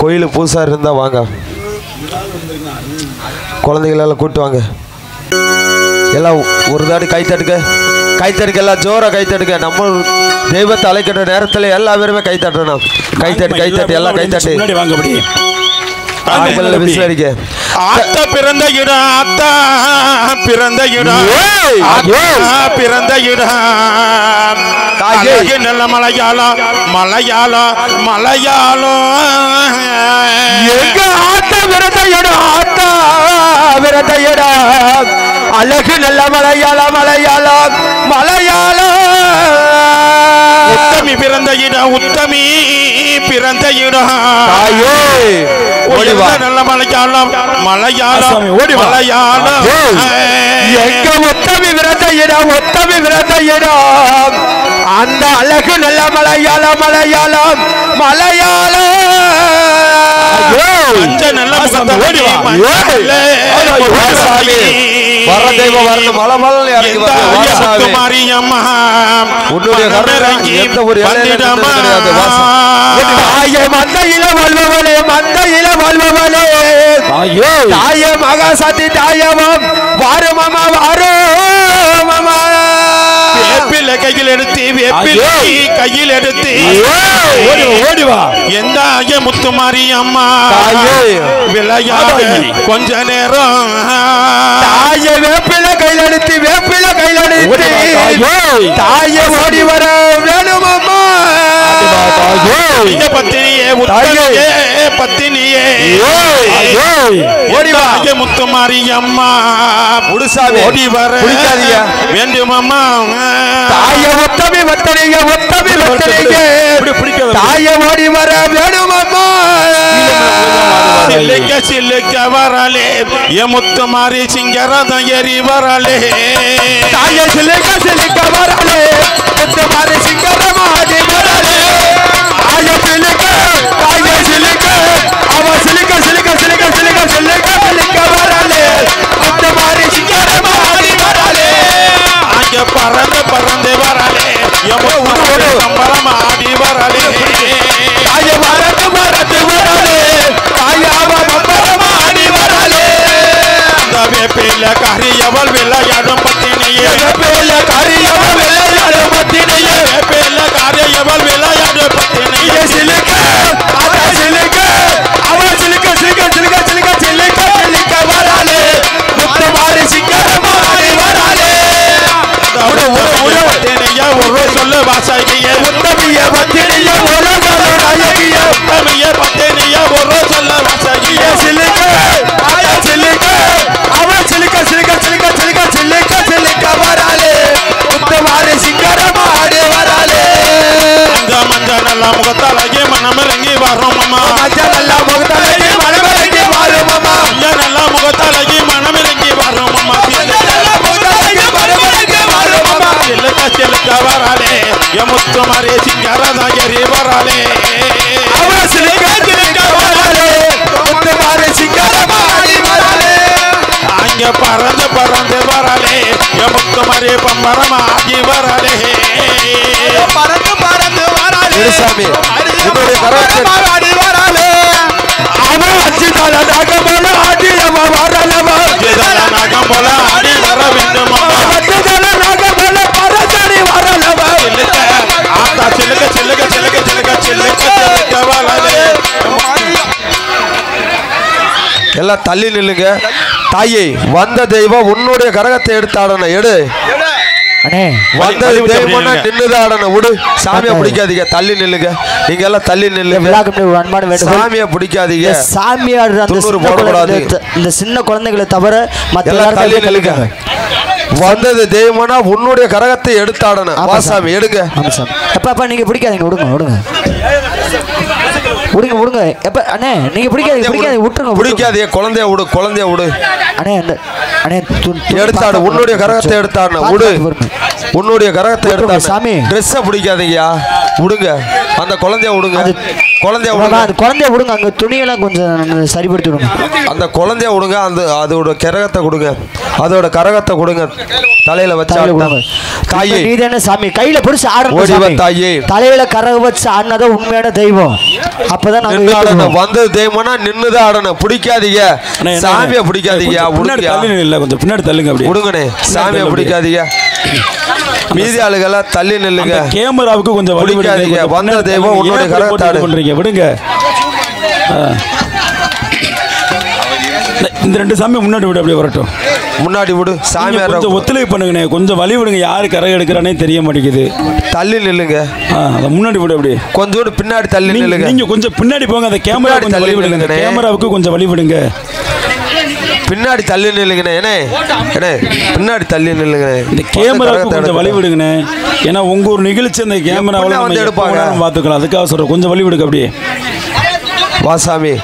S2: கோயில் பூசா இருந்தால் வாங்க குழந்தைகளெல்லாம் கூட்டுவாங்க எல்லாம் ஒரு தாடி கைத்தட்டுக்க எல்லாம் ஜோராக கைத்தட்டுக்க நம்ம தெய்வத்தை அழைக்கிற நேரத்தில் எல்லா பேருமே கைத்தட்டணும் கைத்தட்டு எல்லாம் கைத்தட்டு
S6: முன்னாடி வாங்க அப்படியே.
S2: ஆண்கள் விசில் அடிக்க
S1: ஆத்தா பிறந்த இடம், ஆத்தா பிறந்த இடம், ஆத்தா பிறந்த இடம். அழகு நல்ல மலையாளம்
S5: எங்க ஆத்தா விரத இடம் ஆத்தா விரத இடம் அழகு நல்ல மலையாளம்
S1: உத்தமி பிறந்த இடம், உத்தமி பிறந்த இடம்.
S2: ஓடிவா
S1: நல்ல மலையாளம்
S6: சாமி, ஓடிவா.
S1: மலையாளம்
S5: எங்க உத்தமி விரதையிடம் அந்த அழகு நல்ல மலையாளம்
S1: மாரியம்மா
S5: மந்தையில வாழ்பவனே தாய மகாசக்தி தாயவம் வாரு மாமா
S1: வேப்பில கையில் எடுத்து கையில் எடுத்து
S5: ஓடிவா
S1: எந்த ஆய முத்துமாரி அம்மா விளையாட கொஞ்ச நேரம்
S5: தாய வேப்பில கையில் எடுத்து தாய ஓடி வர வேணும் அம்மா
S1: பத்தினியே ஓடி வாங்க முத்துமாரி அம்மா
S5: புடுசாமி
S1: ஓடி வர வேண்டும் அம்மா
S5: தாய ஒத்தமி தாய ஓடி வர வேணும் அம்மா
S1: சில்லுக்க வரலே என் முத்துமாரி சிங்கரதம் ஏறி வரலே
S5: தாய சில்லுக்க வரலே முத்துமாரி சிங்கரமாடி வரலே தாய சில்லுக்க அவ சில்லுக்க வரலே முத்துமாரி சிங்கரமாடி வரலே
S1: அங்க பறந்து வரலே என் முத்துமாரி சம்பரமாடி வரலே
S5: தாய வரது வரலே தாயாவ பம்பரமாடி வரலே
S1: அந்த வேப்பில காரியவள் விளையாடும் பத்தினியே
S5: வேப்பில காரியவள் விளையாடும் பத்தினியே
S1: வேப்பில காரியவள் விளையாடும் பத்தினியே
S5: சிலுக்க அவ சிலுக்க வரலே முத்துமாரி சிங்கரமாடி வரலே
S1: ஒரு சொல்ல வாசகிய
S5: உத்தமிய பத்தினிய ஒரு நாயகிய
S1: உத்தமிய பத்தினிய ஒரு சொல்ல வாசகிய
S5: சிலுக்க அவ சிலுக்க வரலே முத்துமாரி சிங்கரமாடி வரலே
S1: அந்த மஞ்சள் நல்ல முகத்தாலகி மனமிறங்கி வரும் அம்மா
S5: மஞ்சள் நல்ல முகத்தாலகி மனமிறங்கி வரும் அம்மா
S1: மஞ்சள் நல்ல முகத்தாலகி மனமிறங்கி வரும் அம்மா சிலுக்க வரலே என் முத்துமாரி சிங்கரதம் ஏறி வரலே
S5: அவ சிலுக்க வரலே முத்துமாரி சிங்கரமாடி வரலே
S1: அங்க பறந்து வரலே என் முத்துமாரி பம்பரமாடி வரலே
S5: பறந்து வரலே
S2: சாமி உன்னுடைய கரத்தை
S5: வரலே அவ அஞ்சு தல நாகமல ஆடி அவ வரலவ
S1: நகம் போல ஆடி வர வேண்டும் அம்மா
S5: அஞ்சு தல நாகமல பரதடி வரலவ
S1: ஆத்தா சிலுக்க வரலே
S2: எல்லாம் தள்ளி நில்லுங்க. தாயே வந்த தெய்வம் உன்னுடைய கரகத்தை எடுத்தாடன எடு
S7: அண்ணே
S2: வந்த தெய்வம்னா நின்னுதாடன விடு. சாமியை பிடிக்காதீங்க, தள்ளி நில்லுங்க. நீங்க எல்லாம் தள்ளி நில்லுங்க.
S7: விழாக்கு ஒரு அன்பான வேண்டுகோள்.
S2: சாமியை பிடிக்காதீங்க.
S7: சாமியார் அந்த
S2: துண்ணூறு போடக்கூடாது.
S7: இந்த சின்ன குழந்தைகளை தவிர மற்ற
S2: எல்லாம் தள்ளி நில்லுங்க. வந்தது தெய்வம்னா உன்னுடைய கரகத்தை எடுத்தாடன. வாசாமி எடுங்க.
S7: எப்ப நீங்க பிடிக்காதீங்க, விடுங்க எப்ப அண்ணே நீங்க பிடிக்காதீங்க விட்டுருங்க.
S2: பிடிக்காதீங்க, குழந்தைய விடு.
S7: அண்ணே அண்ணே
S2: எடுத்தாடு, உன்னுடைய கரகத்தை எடுத்தாடன விடு. உன்னுடைய கரகத்தை எடுத்தாடு.
S7: சாமி
S2: ட்ரெஸ்ஸை பிடிக்காதீங்க, விடுங்க. அந்த குழந்தைய விடுங்க. குழந்தைய
S7: விடுங்க. அங்க துணியெல்லாம் கொஞ்சம் சரிப்படுத்தி விடுங்க.
S2: அந்த குழந்தைய விடுங்க. அதோட கரகத்தை கொடுங்க. அதோட கரகத்தை கொடுங்க. தலையில வச்சு தாயே
S7: நீ தானே சாமி கையில பிடிச்சு ஆடணும்.
S2: தாயே
S7: தலையில கரக வச்சு ஆடினதான் உண்மையான தெய்வம். அப்பதான்
S2: வந்தது தெய்வம்னா நின்னுதான் ஆடணும். பிடிக்காதீங்க, சாமியை பிடிக்காதீங்க.
S6: கொஞ்சம் பின்னாடி தள்ளுங்க, அப்படி
S2: விடுங்கண்ணே. சாமியை பிடிக்காதீங்க. மீதி ஆளுகளை தள்ளி நில்லுங்க.
S6: கேமராவுக்கு கொஞ்சம்
S2: பிடிக்காதீங்க. வந்த தெய்வம் உன்னுடைய கரகத்தை
S6: பண்றீங்க, விடுங்க. இந்த ரெண்டு சாமி முன்னாடி விடு, அப்படியே வரட்டும்.
S2: முன்னாடி விடு. சாமியார்
S6: கொஞ்சம் ஒத்துழைப்பு பண்ணுங்கண்ணே, கொஞ்சம் வழி விடுங்க. யாரு கரை எடுக்கிறானே தெரிய மாட்டேங்குது.
S2: தள்ளி நில்லுங்க.
S6: அதை முன்னாடி விடு, அப்படியே
S2: கொஞ்சோடு பின்னாடி தள்ளி நில்லுங்க.
S6: நீங்க கொஞ்சம் பின்னாடி போங்க. அந்த கேமரா கொஞ்சம் வழி விடுங்க. கேமராவுக்கு கொஞ்சம் வழி விடுங்க.
S2: பின்னாடி தள்ளி நில்லுங்கண்ணே. என்ன பின்னாடி தள்ளி நில்லுங்கண்ணே.
S6: இந்த கேமராவுக்கு கொஞ்சம் வழி விடுங்கண்ணே. ஏன்னா உங்க ஒரு நிகழ்ச்சி அந்த கேமராவில் வந்து எடுப்பாங்க, பார்த்துக்கலாம். அதுக்காக சொல்றேன், கொஞ்சம் வழி விடுங்க அப்படியே.
S2: வாசாமி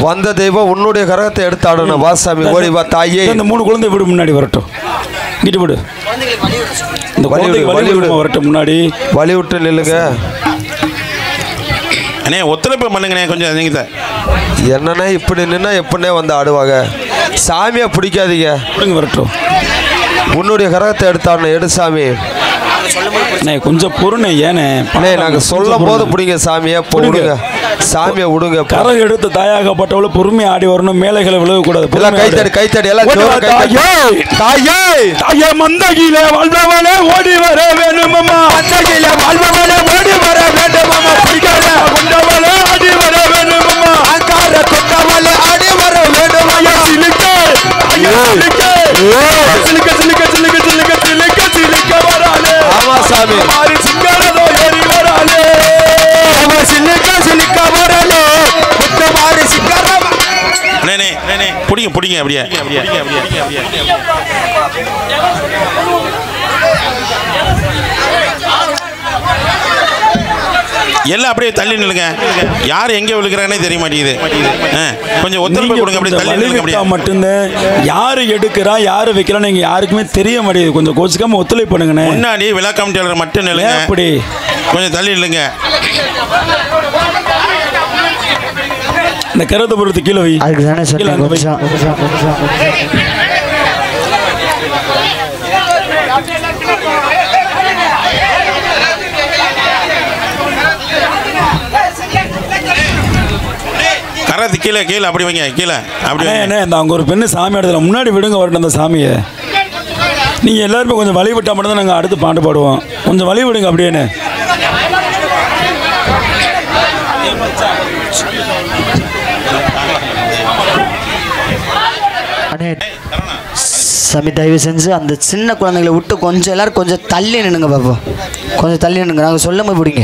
S2: வந்த தெய்வம் உன்னுடைய கரகத்தை எடுத்தாடணும். வாசாமி ஓடி வா தாயே.
S6: இந்த 3 குழந்தை வீடு முன்னாடி வரட்டும். இங்கிட்டு போடு. இந்த குழந்தைக்கு வழி விடு வரட்டும் முன்னாடி.
S2: வழி விட்டு நில்லுங்க.
S1: அண்ணே ஒத்துழைப்பு பண்ணுங்கண்ணே கொஞ்சம். நீங்கள்
S2: என்னண்ணே இப்படி நின்னா எப்படின்னே வந்து ஆடுவாங்க? சாமியை பிடிக்காதீங்க.
S6: பிடிங்க வரட்டும்.
S2: உன்னுடைய கரகத்தை எடுத்தாண்ணே. எடு சாமி.
S6: கொஞ்சம் பொறுணே. ஏனே
S2: நாங்கள் சொல்லும் போது பிடிங்க சாமியை. விடுங்க சாமியை விடுங்க.
S6: கரகம் எடுத்து தாயாகப்பட்டவளை பொறுமையை ஆடி வரணும். மேலைகளை விழுகக்கூடாது.
S2: கைத்தடி கைத்தடி எல்லாம்
S6: தாயே மந்தகிலே வாழ்பவனே ஓடி வர வேணுமம்மா. மந்தகிலே வாழ்பவனே ஓடி வர வேண்டுமம்மா. பிடிக்காத கொண்டவளே ஆடி வர வேணுமம்மா. அங்கார கொண்டவளே ஆடி வர வேண்டுமம்மா. சிலுக்க சிலுக்க சிலுக்க சிலுக்க சிலுக்க சிலுக்க சிலுக்க வராலே. ஆமா சாமி. மாறி சிங்காரதோ ஏறி வராலே. ஆமா சிலுக்க சிலுக்க வராலே. முத்த மாறி சிங்காரமா.
S1: நே பிடிங்க பிடிங்க அப்படியே. எல்லாம் அப்படியே தள்ளி நில்லுங்க. யார் எங்கே விழுக்கிறானே தெரிய மாட்டேங்குது. கொஞ்சம் ஒத்துழைப்பு கொடுங்க. அப்படியே தள்ளி நில்லுங்க.
S6: மட்டும்தான் யாரு எடுக்கிறா யாரு வைக்கிறான்னு நீங்க யாருக்குமே தெரிய மாட்டேங்குது. கொஞ்சம் கோச்சிக்காம ஒத்துழைப்பு பண்ணுங்க.
S1: முன்னாடி விழா கமிட்டியாளர் மட்டும் நில்லுங்க.
S6: அப்படி
S1: கொஞ்சம் தள்ளி நில்லுங்க.
S6: இந்த கருத்தை பொறுத்து கீழே வை.
S7: அதுக்கு தானே சொன்னேன்.
S1: கரத்து கீழே கீழே அப்படி வைங்க. கீழே அப்படி
S6: என்ன இந்த அங்கே ஒரு பெண்ணு சாமி ஆடுறதுல முன்னாடி விடுங்க வரட்டும் அந்த சாமியை. நீங்கள் எல்லாருமே கொஞ்சம் வழி விட்டால் மட்டும் தான் நாங்கள் அடுத்து பாட்டு பாடுவோம். கொஞ்சம் வழி விடுங்க அப்படியே.
S7: சாமி தயவு செஞ்சு அந்த சின்ன குழந்தைகளை விட்டு கொஞ்சம் எல்லாரும் கொஞ்சம் தள்ளி நின்னுங்க பாப்பா. கொஞ்சம் தள்ளி நின்னுங்க. நாங்கள் சொல்லும் போது பிடிங்க.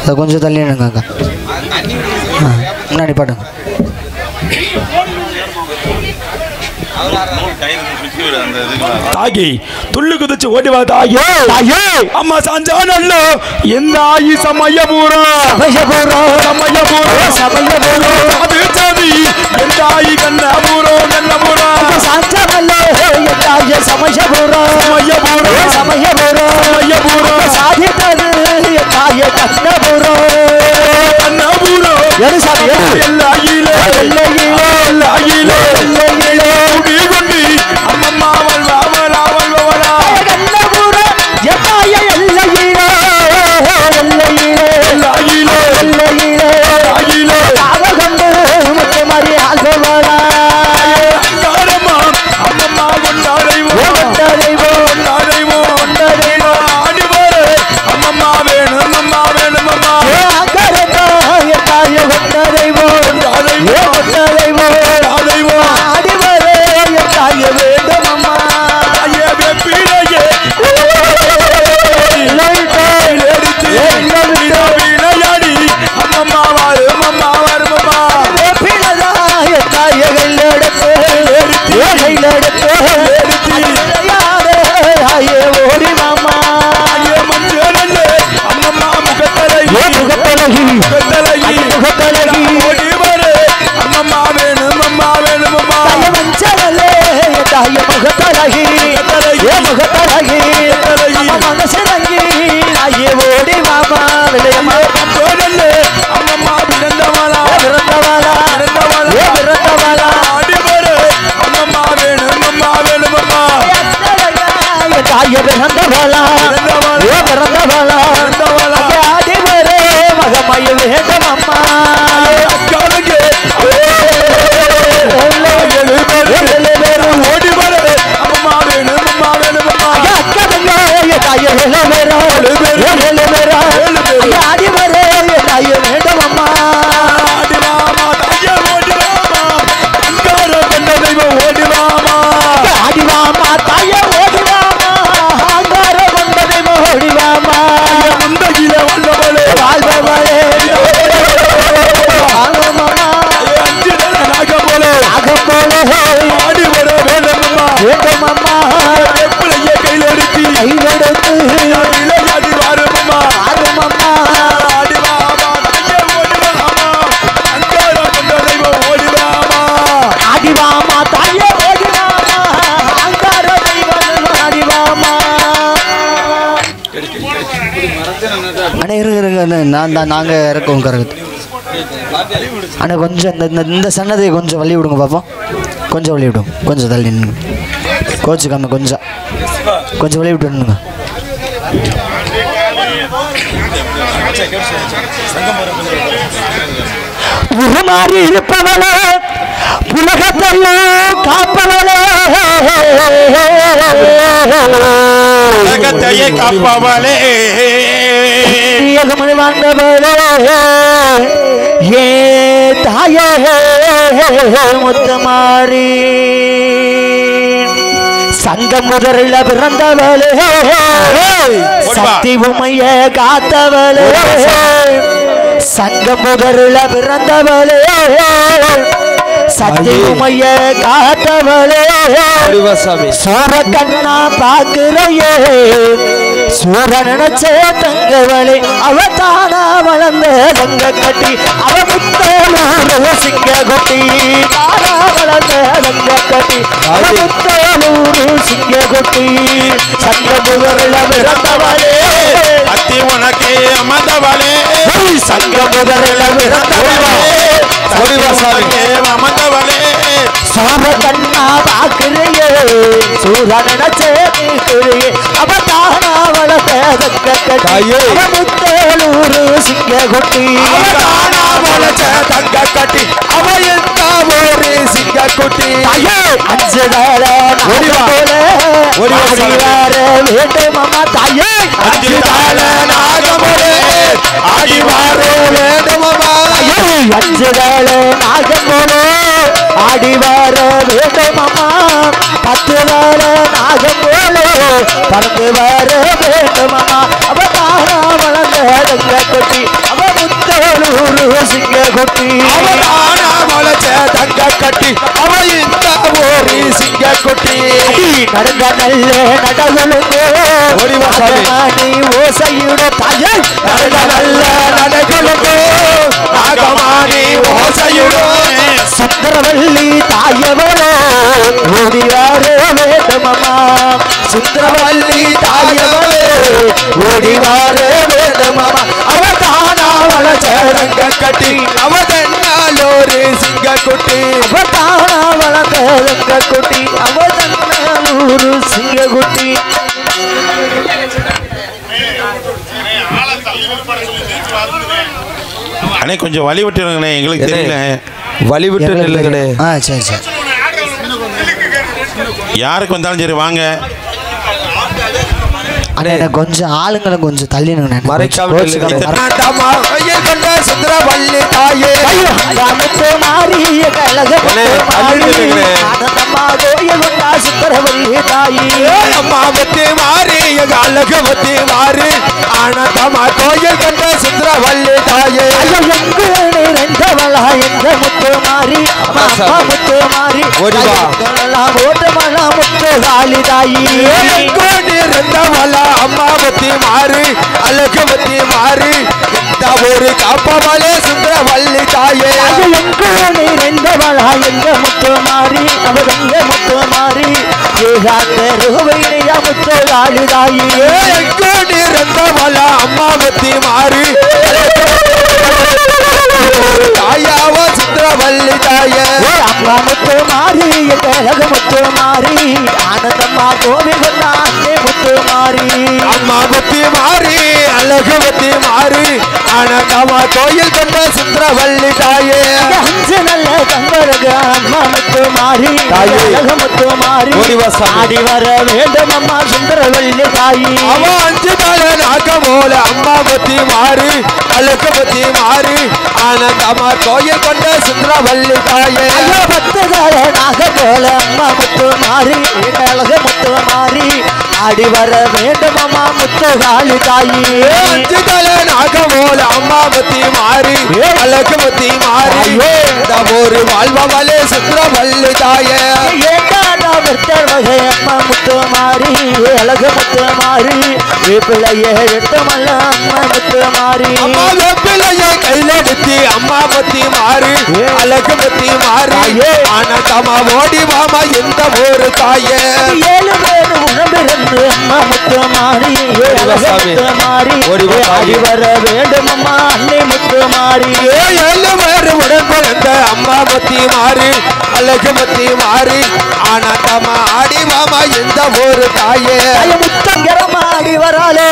S7: அதை கொஞ்சம் தள்ளி நின்னுங்க. அக்கா முன்னாடி பாடுங்க.
S6: தாகி துள்ளு குதிச்சு ஓடி வா தாயே. அம்மா சாஞ்சானல்ல எந்த ஆயி சமயபூரா அது சாதி எந்த ஆயி கண்ணபூரோ கண்ணபூரா
S7: சாஞ்சானல்ல எந்த ஆயி சமயபூரா சாதித்தது எந்த ஆயி கண்ணபூரோ எடு சாமி எல்லையிலே
S6: அம்மம்மா வல்வாவலா
S7: கண்ணபூரோ எத்தாய எல்லையிலே கண்டு முத்து மாதிரி ஆல்வலா
S6: அம்மம்மா கொண்டாடைவோ அம்மம்மா வேணும் அம்மா வேணும் அம்மா கையிலெடுத்து விளையாடி வாருமா
S7: அண்ணா இருங்க நாங்கள் இறக்குவோம் கரெக்ட். அண்ணா கொஞ்சம் இந்த சன்னதியை கொஞ்சம் வழி விடுங்க பார்ப்போம். கொஞ்சம் வழி விடும், கொஞ்சம் தள்ளி நின்று கோச்சுக்காம கொஞ்சம் வழி விட்டுணுங்க.
S5: உருமாறி இருப்பவளே உலகத்தையும் காப்பவளே
S1: உலகத்தையே காப்பவளே
S5: மணி வாழ்ந்தவளே ஏ தாயே முத்தமாரி சங்க முதலில் பிறந்தவளே சக்தி உமைய காத்தவளே சங்க முதலில் பிறந்தவளே சக்தி உமைய காத்தவளே சூர கண்ணா பாக்குறையே சூர நினைச்ச தங்கவளே அவதானா வளர்ந்த தங்க கட்டி அவ முத்தலூர் சிங்க குட்டி தானா வளர்ந்த தங்க கட்டி அவ முத்தலூர் சிங்க குட்டி சங்க முதலில் பிறந்தவளே
S1: அத்தி உனக்கே அமர்ந்தவளே
S5: சங்க முதலில் பிறந்தவளே
S1: அமர்ந்தவளே
S5: சூர கண்ணா பாக்குறையே சூர நினைச்ச தீக்குறையே அவதானா வளர்ந்த தங்க கட்டி அவ முத்தலூர் சிங்க குட்டி
S1: தானா வளர்ந்த தங்க கட்டி அவ எந்த ஒரு சிங்க குட்டி
S5: அஞ்சு வேற வேண்டும் அம்மா தாயே
S1: அஞ்சு தாள நாகமுரே ஆடி வாரோ வேண்டுமம்மா
S5: அஞ்சு வேற நாகமோனே ஆடி வர வேண்டும் அம்மா பத்து வேற நாகமோனே பறந்து வர வேண்டும் அம்மா அவ தானா வளர்ந்த தங்க கொட்டி அவ முத்தலூர் சிங்க கொட்டி
S1: தானா வளர்ந்த தங்க கட்டி அவ இந்த ஒரு சிங்க குட்டி
S5: நடந்த நல்ல நடகளுங்க நாகமாணி ஓசையுட தாயே
S1: நடந்த நல்ல நடைகளுங்க நாகமாணி ஓசையுடன்
S5: சுந்தரவல்லி தாயவளோ ஓடிவாரே வேண்டுமம்மா சுந்தரவல்லி தாயவளோ ஓடிவாரே வேண்டுமம்மா
S1: அவ தானா வளர்ந்த தங்க கட்டி அவ தன்னாலோரு சிங்க குட்டி
S5: அவ தானா வளர்ந்த தங்க குட்டி அவ தன்னூரு சிங்க குட்டி
S1: அண்ணே கொஞ்சம் வழி விட்டுருங்கண்ணே, எங்களுக்கு தெரியல.
S2: வழி விட்டு நில்லுங்கண்ணே.
S7: சரி சரி.
S1: யாருக்கு வந்தாலும் சரி வாங்க.
S7: அண்ணே கொஞ்சம் ஆளுங்களை கொஞ்சம் தள்ளினுங்க.
S1: சுந்தரவல்லி தாயே
S5: மாறிய சுந்தரவல்லி தாயி
S1: அம்மாவத்தி மாறி எங்க அழகவத்தி மாறி ஆனந்தமா கோயில் கண்ட சுந்தரவல்லி தாயே
S5: எங்கு நிறைந்தவளா என்ற முத்து மாறி அம்மா முத்து மாறி ஓட்டமலா முத்து காளி தாயி
S1: இருந்தவளா அம்மாவத்தி மாறி அழகவத்தி மாறி இந்த ஒரு காப்பவளே சுந்தரவல்லி தாயே
S5: எங்கு நிறைந்தவளா என்ற முத்து மாறி அவர் எங்க முத்து மாறி ரூபையா முத்து காளி தாயி
S1: எங்கு இருந்தவளா அம்மாவத்தி மாறி தாயாவ சுந்தரவல்லி தாயே
S5: அம்மா முத்து மாறி கழக முத்து மாறி ஆனந்தம்மா கோவில் கொண்டாண்டே முத்து மாறி
S1: அம்மா புத்தி மாறி அழகவத்தி மாறி ஆனந்தமா கோயில் கொண்ட சுந்தரவல்லி தாயே
S5: அஞ்சு நல்ல தங்கரக அம்மா முத்து மாறி கழக முத்து மாறி ஆடி வர வேண்டும் அம்மா சுந்தரவல்லி தாயி
S1: அவ அஞ்சு தலை நாகமோல அம்மா புத்தி மாறி அழகவத்தி மாறி ஆனந்தமா கோயில் கொண்ட சுந்தரவல்லி தாயே
S5: பத்து தல நாக போல அம்மா முத்து மாறி கழக முத்து மாறி ஆடி வர வேண்டும் அம்மா முத்து காளி தாயி
S1: அஞ்சு தலை நாகமோல அம்மா புத்தி மாறி அழகவத்தி மாறி இந்த ஒரு வாழ்வவளே சுந்தரவல்லி தாயே
S5: ஏகாதா பெத்தர் வகை அம்மா முத்து மாறி அழகு முத்து மாறி வேப்பிலையே எட்டமல்ல அம்மா முத்து மாறி
S1: அம்மா வேப்பிலையை கையில எடுத்து அம்மா பத்தி மாறு அழகு பத்தி மாறு ஆனந்தமா ஓடி மாமா எந்த ஒரு தாயே
S5: 7 பேர் உணர்ந்து அம்மா முத்து மாறி அழகு முத்து மாறி ஆடி வர வேண்டும் அம்மா அன்னை முத்து மாறி
S1: 7 பேர் உடன்பிறந்த அம்மா பத்தி மாறு அழகு பத்தி மாறு ஆனந்தமா ஆடி மாமா எந்த ஒரு தாயே
S5: முத்தங்கரமா ஆடி வராளே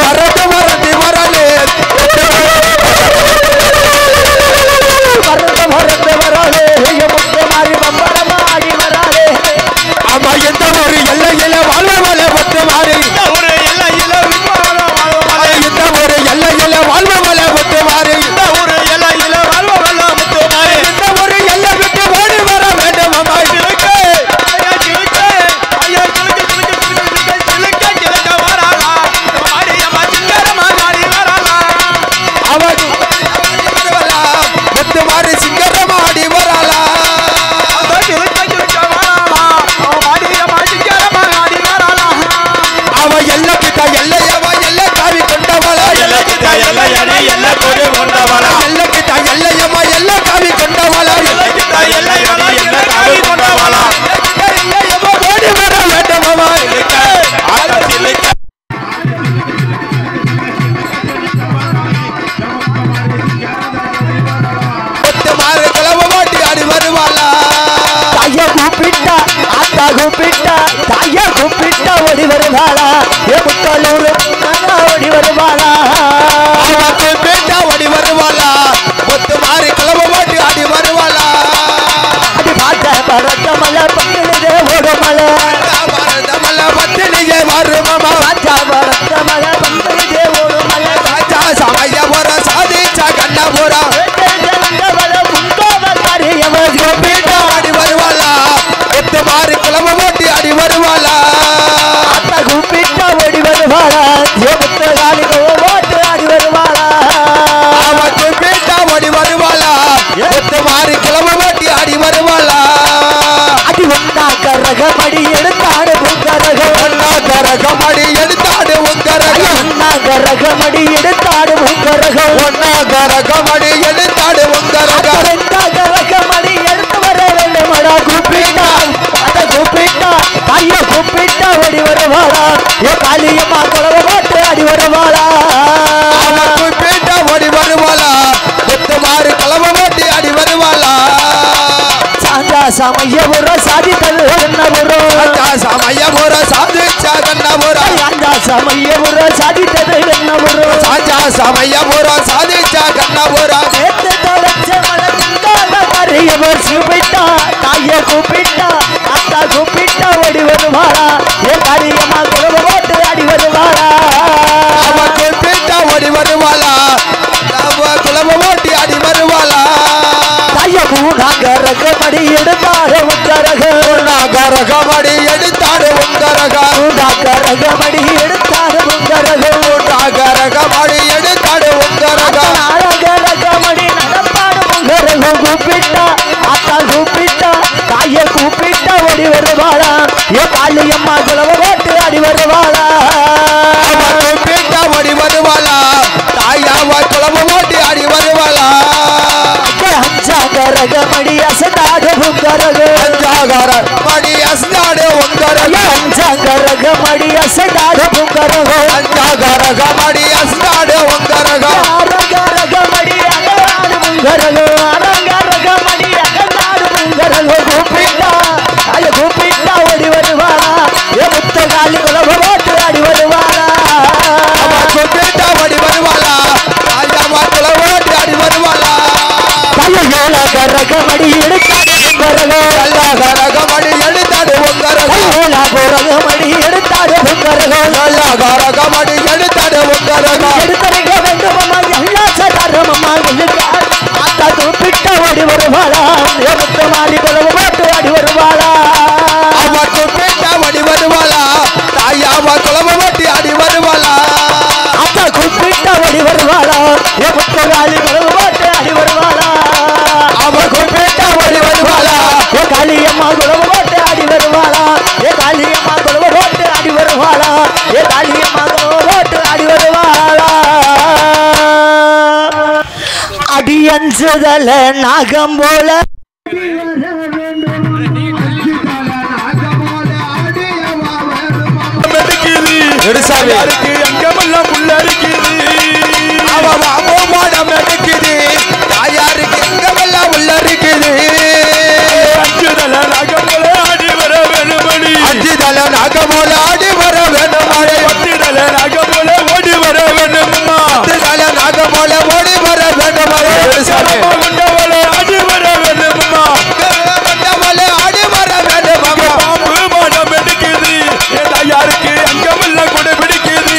S1: மறந்து மறந்து வரலே
S5: மறந்து வராளே முத்து மாறி பம்பரமா ஆடி வராளே
S1: ஆமா எந்த ஒரு எல்லையில வாழ்வவள முத்து மாறி எந்த ஒரு எல்லையில வாழ்வவள முத்து மாறி எந்த ஒரு எல்லை விட்டு ஓடி வர வேண்டும் அம்மா முத்து மாறி சிங்கரமாடி வராளா அவ எல்லை கிட்ட எல்லையவ எல்லை காவி கொண்டவளா எல்லை கிட்ட எல்லையடி எல்லை கொடு கொண்டவளா எல்லை கிட்ட எல்லையவ எல்லை காவி கொண்டவளா எல்லை கிட்ட எல்லையடி எல்லை காவி கொண்டவளா எல்லையவ ஓடி வர வேண்டும் அம்மா ஆகத்தில்லைக்க முத்து மாறி கிளம்ப மாட்டி ஆடி வருவாளா
S5: தாய கூப்பிட்டா ஆத்தா கூப்பிட்டா தாய கூப்பிட்டா ஓடி வருவாளா முக்காலூர் ஓடி வருவாளா
S1: அவக்கு பேட்டா ஓடி வருவாளா முத்து மாறி கிளம்ப மாட்டி ஆடி வருவாளா
S5: அடி பாட்ட பரத்த மலை பங்கிலே ஓடு மலை
S1: மல்ல பத்தினியே வரு மாமா
S5: பாட்ட பரத்த மலை பங்கிலே ஓடு மலை
S1: ராஜா சமய போற சாதிச்சா கண்ணா போறா பேட்டா ஆடி வருவாளா முத்து மாறி கிளம்ப மாட்டி ஆடி வருவாளா
S5: கூப்பிட்டா ஓடி வருவாளா ஓட்டு ஆடி வருவாளா
S1: அவக்கு பேட்டா ஓடி வருவாளா முத்து மாறி கிளம்ப மாட்டி ஆடி வருவாளா
S5: அடி ஒன்னா கரகமடி எடுத்தாடு உங்கரகம்
S1: ஒன்னா கரகமடி எடுத்தாடு உங்கரகம்
S5: ஒன்னா கரகமடி எடுத்தாடு உங்கரகம்
S1: ஒன்னா கரகமடி எடுத்தாடு உங்கரகம்
S5: ரெண்டா கரகமடி எடுத்து வர வேண்டுமடா கூப்பிட்டா அத கூப்பிட்டா ஐயா கூப்பிட்டா ஓடி வருவாளா காளியம்மா குளவ போட்டு ஆடி வருவாளா
S1: அவக்கு பேட்டா ஓடி வருவாளா முத்து மாறி கிளம்ப மாட்டி ஆடி வருவாளா
S5: சாந்தா சமயபுர சாதித்தது என்னபுரம்
S1: சமய போற சாதிச்சா கண்ணா போற
S5: சாந்தா சமயபுர சாதித்தது என்னபுரம்
S1: சாஜா சமய போற சாதிச்சா கண்ணா போற
S5: நேத்து தொலைச்ச மலர்ந்தால மறியவர் கூப்பிட்டா தாய கூப்பிட்டா அத்தா கூப்பிட்டா ஓடி வருவாளா காளியம்மா குளவ போட்டு ஆடி வருவாளா
S1: அவக்கு பேட்டா ஓடி வருவாளா அவ கிளம்ப மாட்டி ஆடி வருவாளா
S5: தாய மூணாங்கரகமடி எடுத்தாரு உங்கரகம்
S1: கரகமடி எடுத்தாடு உங்கரகம்
S5: மூணாங்கரகமடி எடுத்தாரு உங்கரகம்
S1: கரகமடி எடுத்தாடு உங்கரகம்
S5: நாரகரகமடி நடப்பாடு உங்கரகம் கூப்பிட்டா அத்தா கூப்பிட்டா தாய கூப்பிட்டா ஓடி வருவாளா காளியம்மா குளவ போட்டு ஆடி வருவாளா
S1: அவக்கு பேட்டா ஓடி வருவாளா தாயாவ கிளம்ப மாட்டி ஆடி வருவாளா
S5: அஞ்சாங்கரகமடி அசதாடு உங்கரகம்
S1: மடி அஸ்தாடு உங்கரகம்
S5: அஞ்சாங்கரகமடி அசதாடு உங்கரகம்
S1: கரகமடி அஸ்தாடு உங்கரகம்
S5: அரங்கரகமடி அகலாடு உங்கரகம் அரங்கரகமடி அகலாடு உங்கரகம் கூப்பிட்டா அய கூப்பிட்டா ஓடி வருவாளா முத்த காலி குளவ போட்டு ஆடி வருவாளா
S1: அவக்கு பேட்டா ஓடி வருவாளா தாயாவ கிளம்ப மாட்டி ஆடி வருவாளா
S5: கையோல கரகமடி எடுத்தாடு உங்கரகம்
S1: கரகமடி எடுத்தாடு உங்கரகம்
S5: கையோல கரகமடி எடுத்தாடு உங்கரகம்
S1: கரகமடி எடுத்தாடு உங்கரகம்
S5: எடுத்தரங்க வேண்டும் அம்மா எல்லா சதாரம் அம்மா ஆத்தா கூப்பிட்டா ஓடி வருவாளா முத்த மாறி குளவ போட்டு ஆடி வருவாளா
S1: அவக்கு பேட்டா ஓடி வருவாளா தாயாவ கிளம்ப மாட்டி ஆடி வருவாளா
S5: அத்தா கூப்பிட்டா ஓடி வருவாளா முத்த காலி குளவ போட்டு ஆடி வருவாளா
S1: அவக்கு பேட்டா ஓடி வருவாளா
S5: காளியம்மா குளவ போட்டு ஆடி ஏ காளியம்மா போட்டு ஆடி வருவாளா அடி அஞ்சுதல நாகம் போல
S6: அங்கமெல்லாம் உள்ளடிக்குது
S1: மாடம் எடுக்குது தாயாருக்கு எங்கமெல்லாம் உள்ளடிக்குது
S6: அஞ்சுதல நாகமோல ஆடி வர வேணுமணி
S1: அஞ்சுதல நாகமோல ஆடி வர வேணுமணி
S6: பத்திதல நாகமோல ஓடி வர வேணுமா
S1: பத்திதல நாகமோல ஓடி வர வேணுமணி
S6: கொண்டவள ஆடி வர வேணுமா
S1: கொண்டவள ஆடி வர வேணுமா
S6: பாம்பு மாடம் எடுக்குது யாருக்கு அங்கமெல்லாம் கூட பிடிக்குது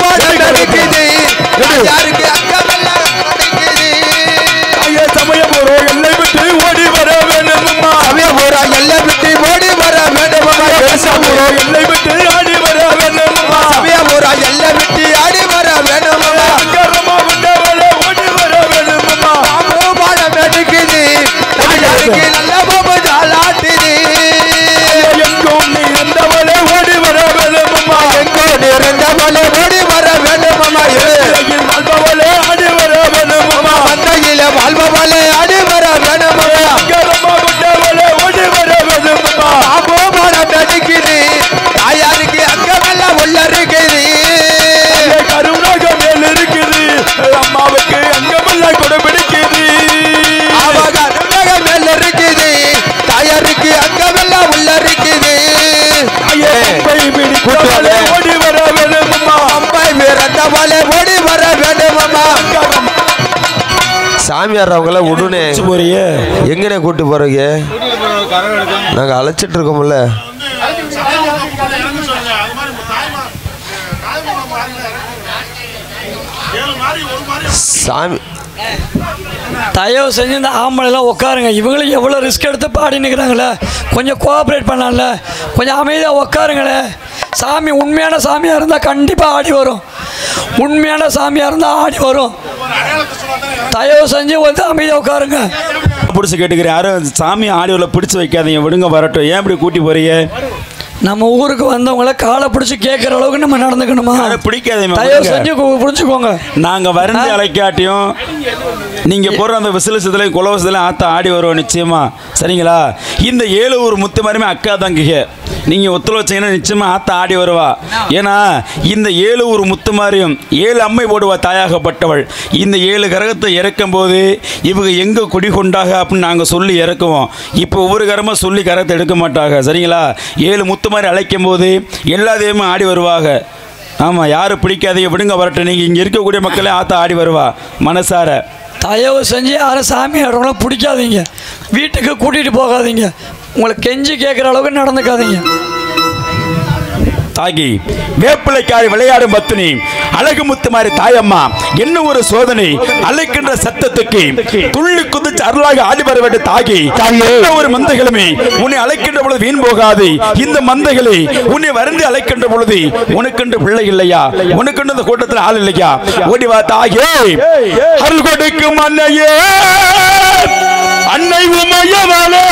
S1: மாடம் எடுக்குது யாருக்கு அங்கமெல்லாம் பிடிக்குது
S6: ஐயா சமயம் ஒரு எல்லை விட்டு ஓடி வர வேணுமா
S1: சமயம் ஒரு எல்லை விட்டு ஓடி வர வேணுமா
S6: எல்லை விட்டு ஆடி வர வேணுமா
S1: சமயம் ஒரு எல்லை விட்டு ஆடி வர வேணுமா
S6: அங்கரமா கொண்டவள ஓடி வர வேணுமா
S1: மாடம் எடுக்குது யாருக்கு நல்ல பாபு ஜாலாட்டுது
S6: எங்கும் நீ இருந்தவளே ஓடி வர வேணுமா
S1: எங்கோ நிறைந்தவளே ஓடி வர வேணுமா
S6: வாழ்பவளே ஆடி வர வேணுமா
S1: மந்தையில வாழ்பவளே ஆடி வர வேணுமா
S6: அங்கரமா கொண்டவளே ஓடி வர வேணுமா
S1: மாடம் எடுக்குது தாயாருக்கு அங்கமெல்லாம் உள்ள இருக்குது
S6: கருணாக மேல் இருக்குது அம்மாவுக்கு அங்கமெல்லாம் கூட பிடிக்குது
S1: அவங்க அருணக மேல இருக்குது தாயாருக்கு அங்கமெல்லாம் உள்ள இருக்குது
S6: பிடித்தவளே ஓடி வர வேணுமா
S1: அம்பை பிறந்தவளே ஓடி வர வேணுமா
S2: சாமியார் அவங்கள உடனே
S6: போறிய
S2: எங்கனே கூட்டி போறீங்க நாங்க அழைச்சிட்டு இருக்கோம்ல சாமி
S8: தயவு செஞ்சு இந்த ஆம்பளைலாம் உட்காருங்க இவங்களுக்கு எவ்வளோ ரிஸ்க் எடுத்து பாடி நிற்கிறாங்களே கொஞ்சம் கோஆப்ரேட் பண்ணலாம்ல கொஞ்சம் அமைதியாக உட்காருங்களே சாமி உண்மையான சாமியாக இருந்தால் கண்டிப்பாக ஆடி வரும் உண்மையான சாமியாக இருந்தால் ஆடி வரும் தயவு செஞ்சு வந்து அமைதியாக உட்காருங்க
S6: பிடிச்சி கேட்டுக்கிறேன் யாரும் சாமி ஆடியோவில் பிடிச்சி வைக்காதீங்க விடுங்க வரட்டும் ஏன் இப்படி கூட்டி போறீங்க
S8: நம்ம ஊருக்கு வந்தவங்கள காலை பிடிச்சி கேட்குற அளவுக்கு நம்ம நடந்துக்கணுமா
S6: பிடிக்காதீங்க
S8: தயவு செஞ்சு புரிஞ்சுக்கோங்க
S6: நாங்கள் வருந்து அழைக்காட்டியும் நீங்கள் போடுற அந்த விசிலசத்துலையும் குலவசத்துலையும் ஆற்ற ஆடி வருவோம் நிச்சயமா சரிங்களா இந்த 7 ஊர் முத்து மாதிரியுமே அக்கா தங்கிக நீங்கள் ஒத்துழைச்சிங்கன்னா நிச்சயமாக ஆற்ற ஆடி வருவா ஏன்னா இந்த 7 ஊர் முத்து மாதிரியும் 7 அம்மை போடுவா தாயாகப்பட்டவள் இந்த 7 கரகத்தை இறக்கும் போது இவங்க எங்கே குடிகொண்டாக அப்படின்னு நாங்கள் சொல்லி இறக்குவோம் இப்போ ஒவ்வொரு கரமாக சொல்லி கரகத்தை எடுக்க மாட்டாங்க சரிங்களா 7 முத்து மாதிரி அழைக்கும் போது எல்லா தெய்வமும் ஆடி வருவாங்க ஆமாம் யாரும் பிடிக்காதீங்க விடுங்க வரட்டும் நீங்கள் இங்கே இருக்கக்கூடிய மக்களே ஆற்ற ஆடி வருவா மனசார
S8: தயவு செஞ்சு யாரும் சாமி ஆடுறவங்களாம் பிடிக்காதீங்க வீட்டுக்கு கூட்டிகிட்டு போகாதீங்க உங்களை கெஞ்சி கேட்குற அளவுக்கு நடந்துக்காதீங்க
S6: தாகி வேப்பிலைக்காரி விளையாடும் பத்தினி அழகு முத்து மாதிரி தாயம்மா என்ன ஒரு சோதனை அழைக்கின்ற சத்தத்துக்கு துள்ளி குதிச்சு அருளாக ஆடி வர வேண்டும் தாகி என்ன ஒரு மந்தைகளுமே உன்னை அழைக்கின்ற பொழுது வீண் போகாது இந்த மந்தைகளை உன்னை வருந்து அழைக்கின்ற பொழுது உனக்கென்று பிள்ளை இல்லையா உனக்கென்று இந்த கூட்டத்தில் ஆள் இல்லையா ஓடி வா தாகி அருள் கொடுக்கும் அன்னையே அன்னை உமையவளே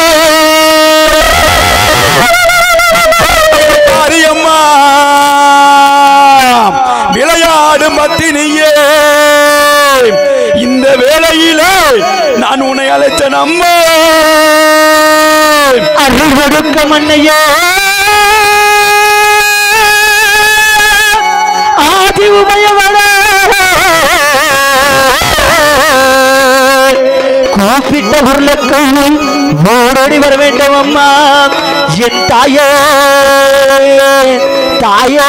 S6: அம்மா விளையாடும் பத்தினியே இந்த வேளையிலே நான் உன்னை அழைத்தேன் அம்மா
S5: அருள் கொடுக்க மன்னையே ஆதி உமையவள கூப்பிட்ட பொருளுக்கு ஓடோடி வர வேண்டும் அம்மா என் தாயே தாயே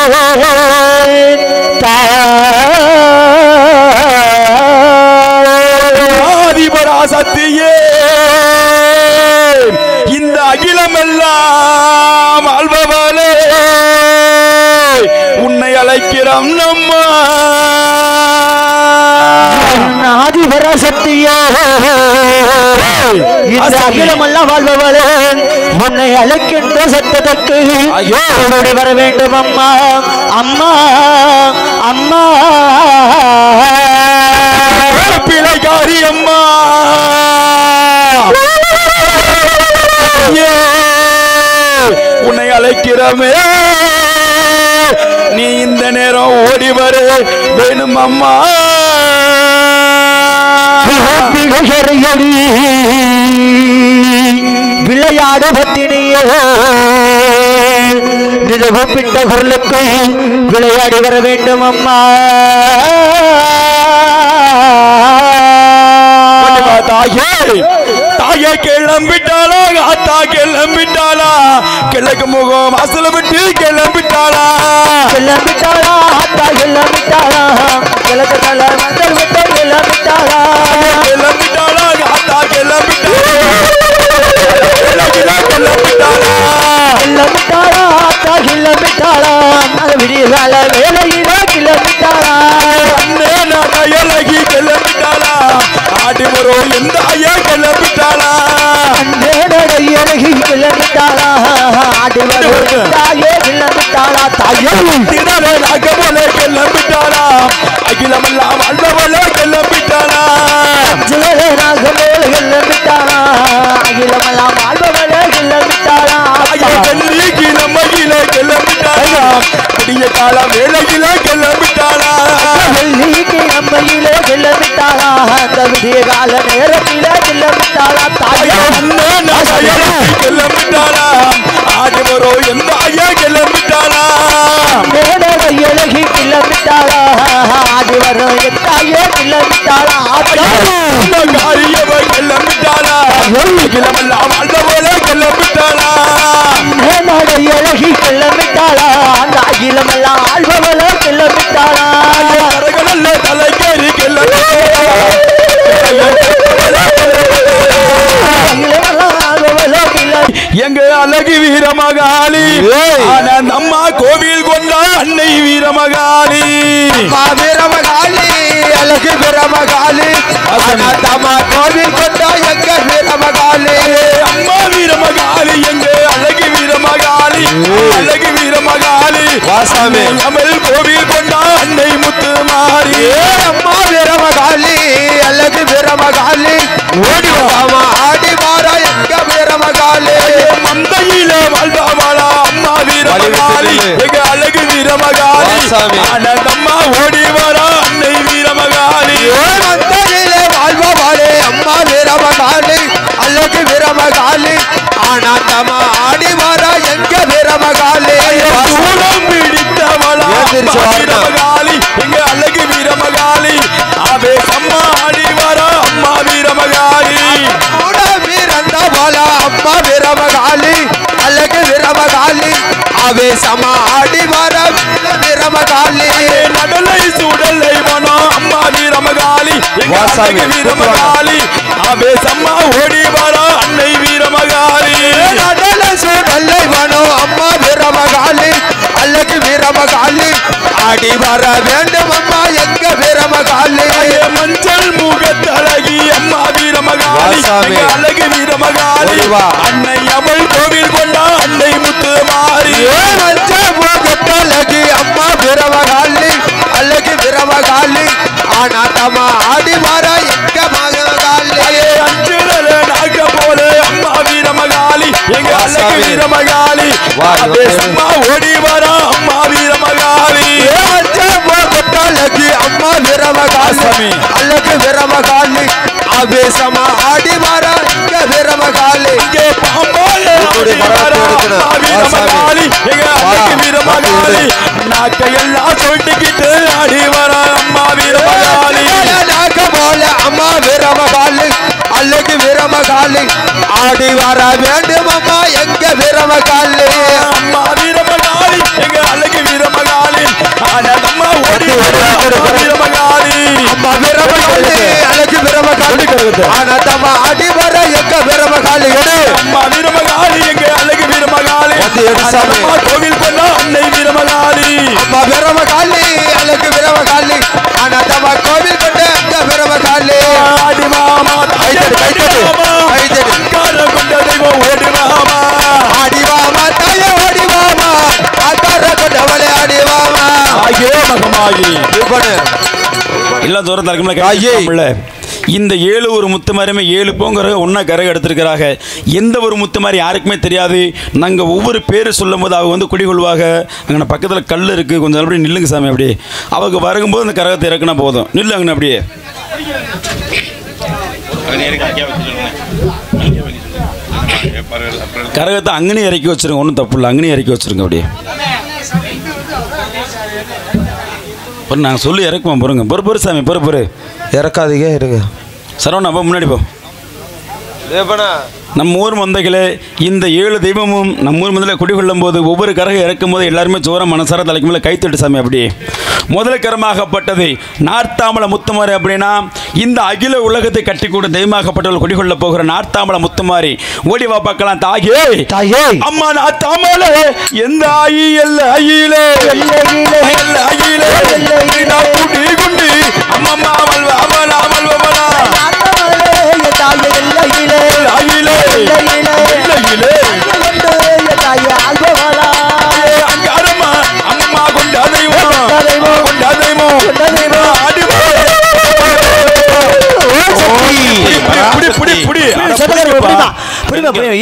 S6: ஆதிபராசக்தியே இந்த அகிலமெல்லாம் ஆள்பவளே உன்னை அழைக்கிறோம் நம்மா
S5: ஆதிபராசக்தியே இந்த அகிலமெல்லாம் வாழ்பவளே உன்னை அழைக்கின்ற சத்தத்துக்கு ஓடோடி வர வேண்டும் அம்மா அம்மா அம்மா
S6: பிழைகாரி அம்மா உன்னை அழைக்கிறோமே நீ இந்த நேரம் ஓடி வர வேணும் அம்மா.
S5: விளையாடு பத்தினியே கூப்பிட்ட குரலுக்கு விளையாடி வர வேண்டும் அம்மா.
S6: தாயே கிளம்பிட்டாளா, ஆத்தா கிளம்பிட்டாளா, கிழக்கு முகம் வாசல விட்டு கிளம்பிட்டாளா,
S5: கிளம்பிட்டாளா, ஆத்தா கிளம்பிட்டாளா, கிழக்கு தலை மந்தல் விட்டு கிளம்பிட்டாளா,
S6: கிளம்பிட்டாளா, ஆத்தா கிளம்பிட்டாளா, கிளம்பிட்டாளா,
S5: கிளம்பிட்டாளா, ஆத்தா கிளம்பிட்டாளா, விடியகால வேலையில கிளம்பிட்டாளா,
S6: அழகி கிளம்பிட்டாளா, ஆடி வரும் எந்த ஐயா கிளம்பிட்டாளா,
S5: அழகி கிளம்பிட்டாளா, ஆடி வரும் தாயே கிளம்பிட்டாளா, தாயே
S6: போல கிளம்பிட்டாளா, அகிலமெல்லாம் வாழ்ந்தவளே கிளம்பிட்டாளா,
S5: கிளம்பிட்டாளா, அகிலமெல்லாம் வாழ்பவளே கிளம்பிட்டாளா,
S6: கிளம்பையில கிளம்பிட்டாளா, புதிய கால வேலையில கிளம்பிட்டாளா,
S5: அம்மையிலே கிளம்பிட்டாளா, அந்த விடிய கால நேரத்தில கிளம்பிட்டாளா, தாயே
S6: கிளம்பிட்டாளா, ஆடி வரும் எந்த ஐயா கிளம்பிட்டாளா,
S5: இலகி கிளம்பிட்டாளா, ஆடி வரும் எத்தாயே கிளம்பிட்டாளா,
S6: காரியவ கிளம்பிட்டாளா, கிளம்பெல்லாம் வாழ்ந்தவளே கிளம்பிட்டாளா,
S5: இலகி கிளம்பிட்டாளா, அந்த அகிலமெல்லாம் ஆழ்பவளே கிளம்பிட்டாளா,
S6: தலைக்கேறி எங்க அழகு வீரமகாளி, அம்மா கோவில் கொண்டா அன்னை வீரமகாளி,
S1: வீரமகாளி அழகு வீரமகாளி, அம்மா கோவில் கொண்டா எங்க வீரமகாளி,
S6: அம்மா வீரமகாளி எங்க அழகு வீரமகாளி, அழகு வீரமகாளி
S1: வாசாமி
S6: அமல் கோவில் கொண்டா அன்னை முத்து மாறி,
S1: அம்மா வீரமகாளி அழகு வீரமகாளி, ஓடி வாமா ஆடி வாரா எங்க வீரமகாளி,
S6: மந்தையில வாழ்வாளா அம்மா வீரமகாளி எங்க அழகு வீரமகாளி, அம்மா ஓடி வரா அன்னை வீரமகாளி,
S1: மந்தையிலே வாழ்வாளே அம்மா வீரமகாளி அழகு வீரமகாளி, ஆனா தமா ஆடி வாரா எங்க வீரமகாளி,
S6: பிடித்தவளா வீரமகாளி எங்க அழகு வீரமகாளி, அவே அம்மா ஆடி வரா அம்மா வீரமகாளி,
S1: கூட வீரந்தவளா அம்மா வீரமகாளி அழகு வீரமகாளி, அவே சமா ஆடி வாரா வீரமகாளி,
S6: நடலை சுடலை மனோ அம்மா வீரமகாளி எங்க அழகு வீரமகாளி, அவே அம்மா ஓடி வரா அன்னை வீரமகாளி,
S1: நடலை சுடலை மனோ அம்மா வீரமகாளி அழகு வீரமகாளி, ஆடி வர வேண்டும் அம்மா எங்க வீரமகாளி,
S6: மஞ்சள் முகத்தழகி அம்மா வீரமகாளி எங்க அழகு வீரமகாளி, அன்னை அவள் கோவில் கொண்டா அன்னை முத்து மாறி,
S1: மஞ்சள் முகத்தழகி அம்மா வீரமகாளி அழகு வீரமகாளி, ஆனா தமா ஆடி வர எங்க மகாளி,
S6: அஞ்சுடல நாக போல அம்மா வீரமகாளி எங்க அழகு வீரமகாளி, அம்மா ஓடி வரா அம்மா வீரமகாளி,
S1: அழகு அம்மா வீரமகாளி அழகு வீரமகாளி, அவேசமா ஆடி வர இங்க வீரமகாளி,
S6: வீரமகாளி எங்க அழகு வீரமகாளி, நாக்கையெல்லாம் சொல்லிக்கிட்டு ஆடி வர அம்மா வீரமகாளி,
S1: நாக்க போல அம்மா வீரமகாளி அழகு வீரமகாளி, ஆடி வர வேண்டும் அம்மா எங்க வீரமகாளி,
S6: அம்மா வீரமகாளி எங்க அழகு வீரமகாளி, அம்மா ஓடி வீரமகாளி,
S1: அம்மா வீரமகாளி அழகு வீரமகாளி, ஆனா தம்மா ஆடி வர எங்க வீரமகாளி,
S6: அம்மா வீரமகாளி எங்க அழகு வீரமகாளி, அம்மா கோவில் கொண்டா அன்னை வீரமகாளி,
S1: அம்மா வீரமகாளி அழகு வீரமகாளி, ஆனா தம்மா கோவில் கொண்ட எங்க வீரமகாளி,
S6: ஆடி மாமா கொண்ட தெய்வம் ஓடி மாமா,
S1: ஆடி வாமா தாயே ஓடி வாமா, ஆத்தார கொண்டவளே ஆடி வாமா,
S6: ஐயோ மகமாயி இல்ல தூரத்துல இருக்கும்ல இந்த 7 ஒரு முத்து மாதிரியுமே 7 போங்கிற ஒன்றா கரகம் எடுத்திருக்கிறாங்க. எந்த ஒரு முத்து மாதிரி யாருக்குமே தெரியாது. நாங்கள் ஒவ்வொரு பேர் சொல்லும் போது அவங்க வந்து குடிகொள்வாங்க. அங்கே பக்கத்தில் கல் இருக்குது, கொஞ்சம் அப்படியே நில்லுங்க சாமி. அப்படியே அவங்க வரும்போது அந்த கரகத்தை இறக்குனா போதும். நில்லுங்கண்ணா அப்படியே. கரகத்தை அங்கனே இறக்கி வச்சிருங்க, ஒன்றும் தப்பு இல்லை. அங்கனே இறக்கி வச்சிருங்க அப்படியே. நாங்கள் சொல்லி இறக்குவோம். பொறுங்க, பொறு சாமி, பொறு
S2: இறக்காதீங்க, இருங்க.
S6: சரவணா அப்போ முன்னாடி போ. நம்ம ஊர் மந்தைகளே, இந்த 7 தெய்வமும் நம்ம ஊர் மந்தையில் குடிகொள்ளும் போது ஒவ்வொரு கரகம் இறக்கும் போது எல்லாருமே சோர மனசார தலைக்கு மேலே கைத்தட்டு சாமி. அப்படி முதல் கரமாகப்பட்டது நார்த்தாமல முத்துமாரி. அப்படின்னா இந்த அகில உலகத்தை கட்டி கூட தெய்வமாகப்பட்டவர்கள் குடிகொள்ள போகிற நார்த்தாமல முத்துமாரி. ஓடிவா பார்க்கலாம். தாயே
S7: தாயே
S6: அம்மா நார்த்தாமல எந்த ஆயி எல்ல அயிலே குடி குண்டி அம்மம்மா அவள் அவள் அவள் அவளா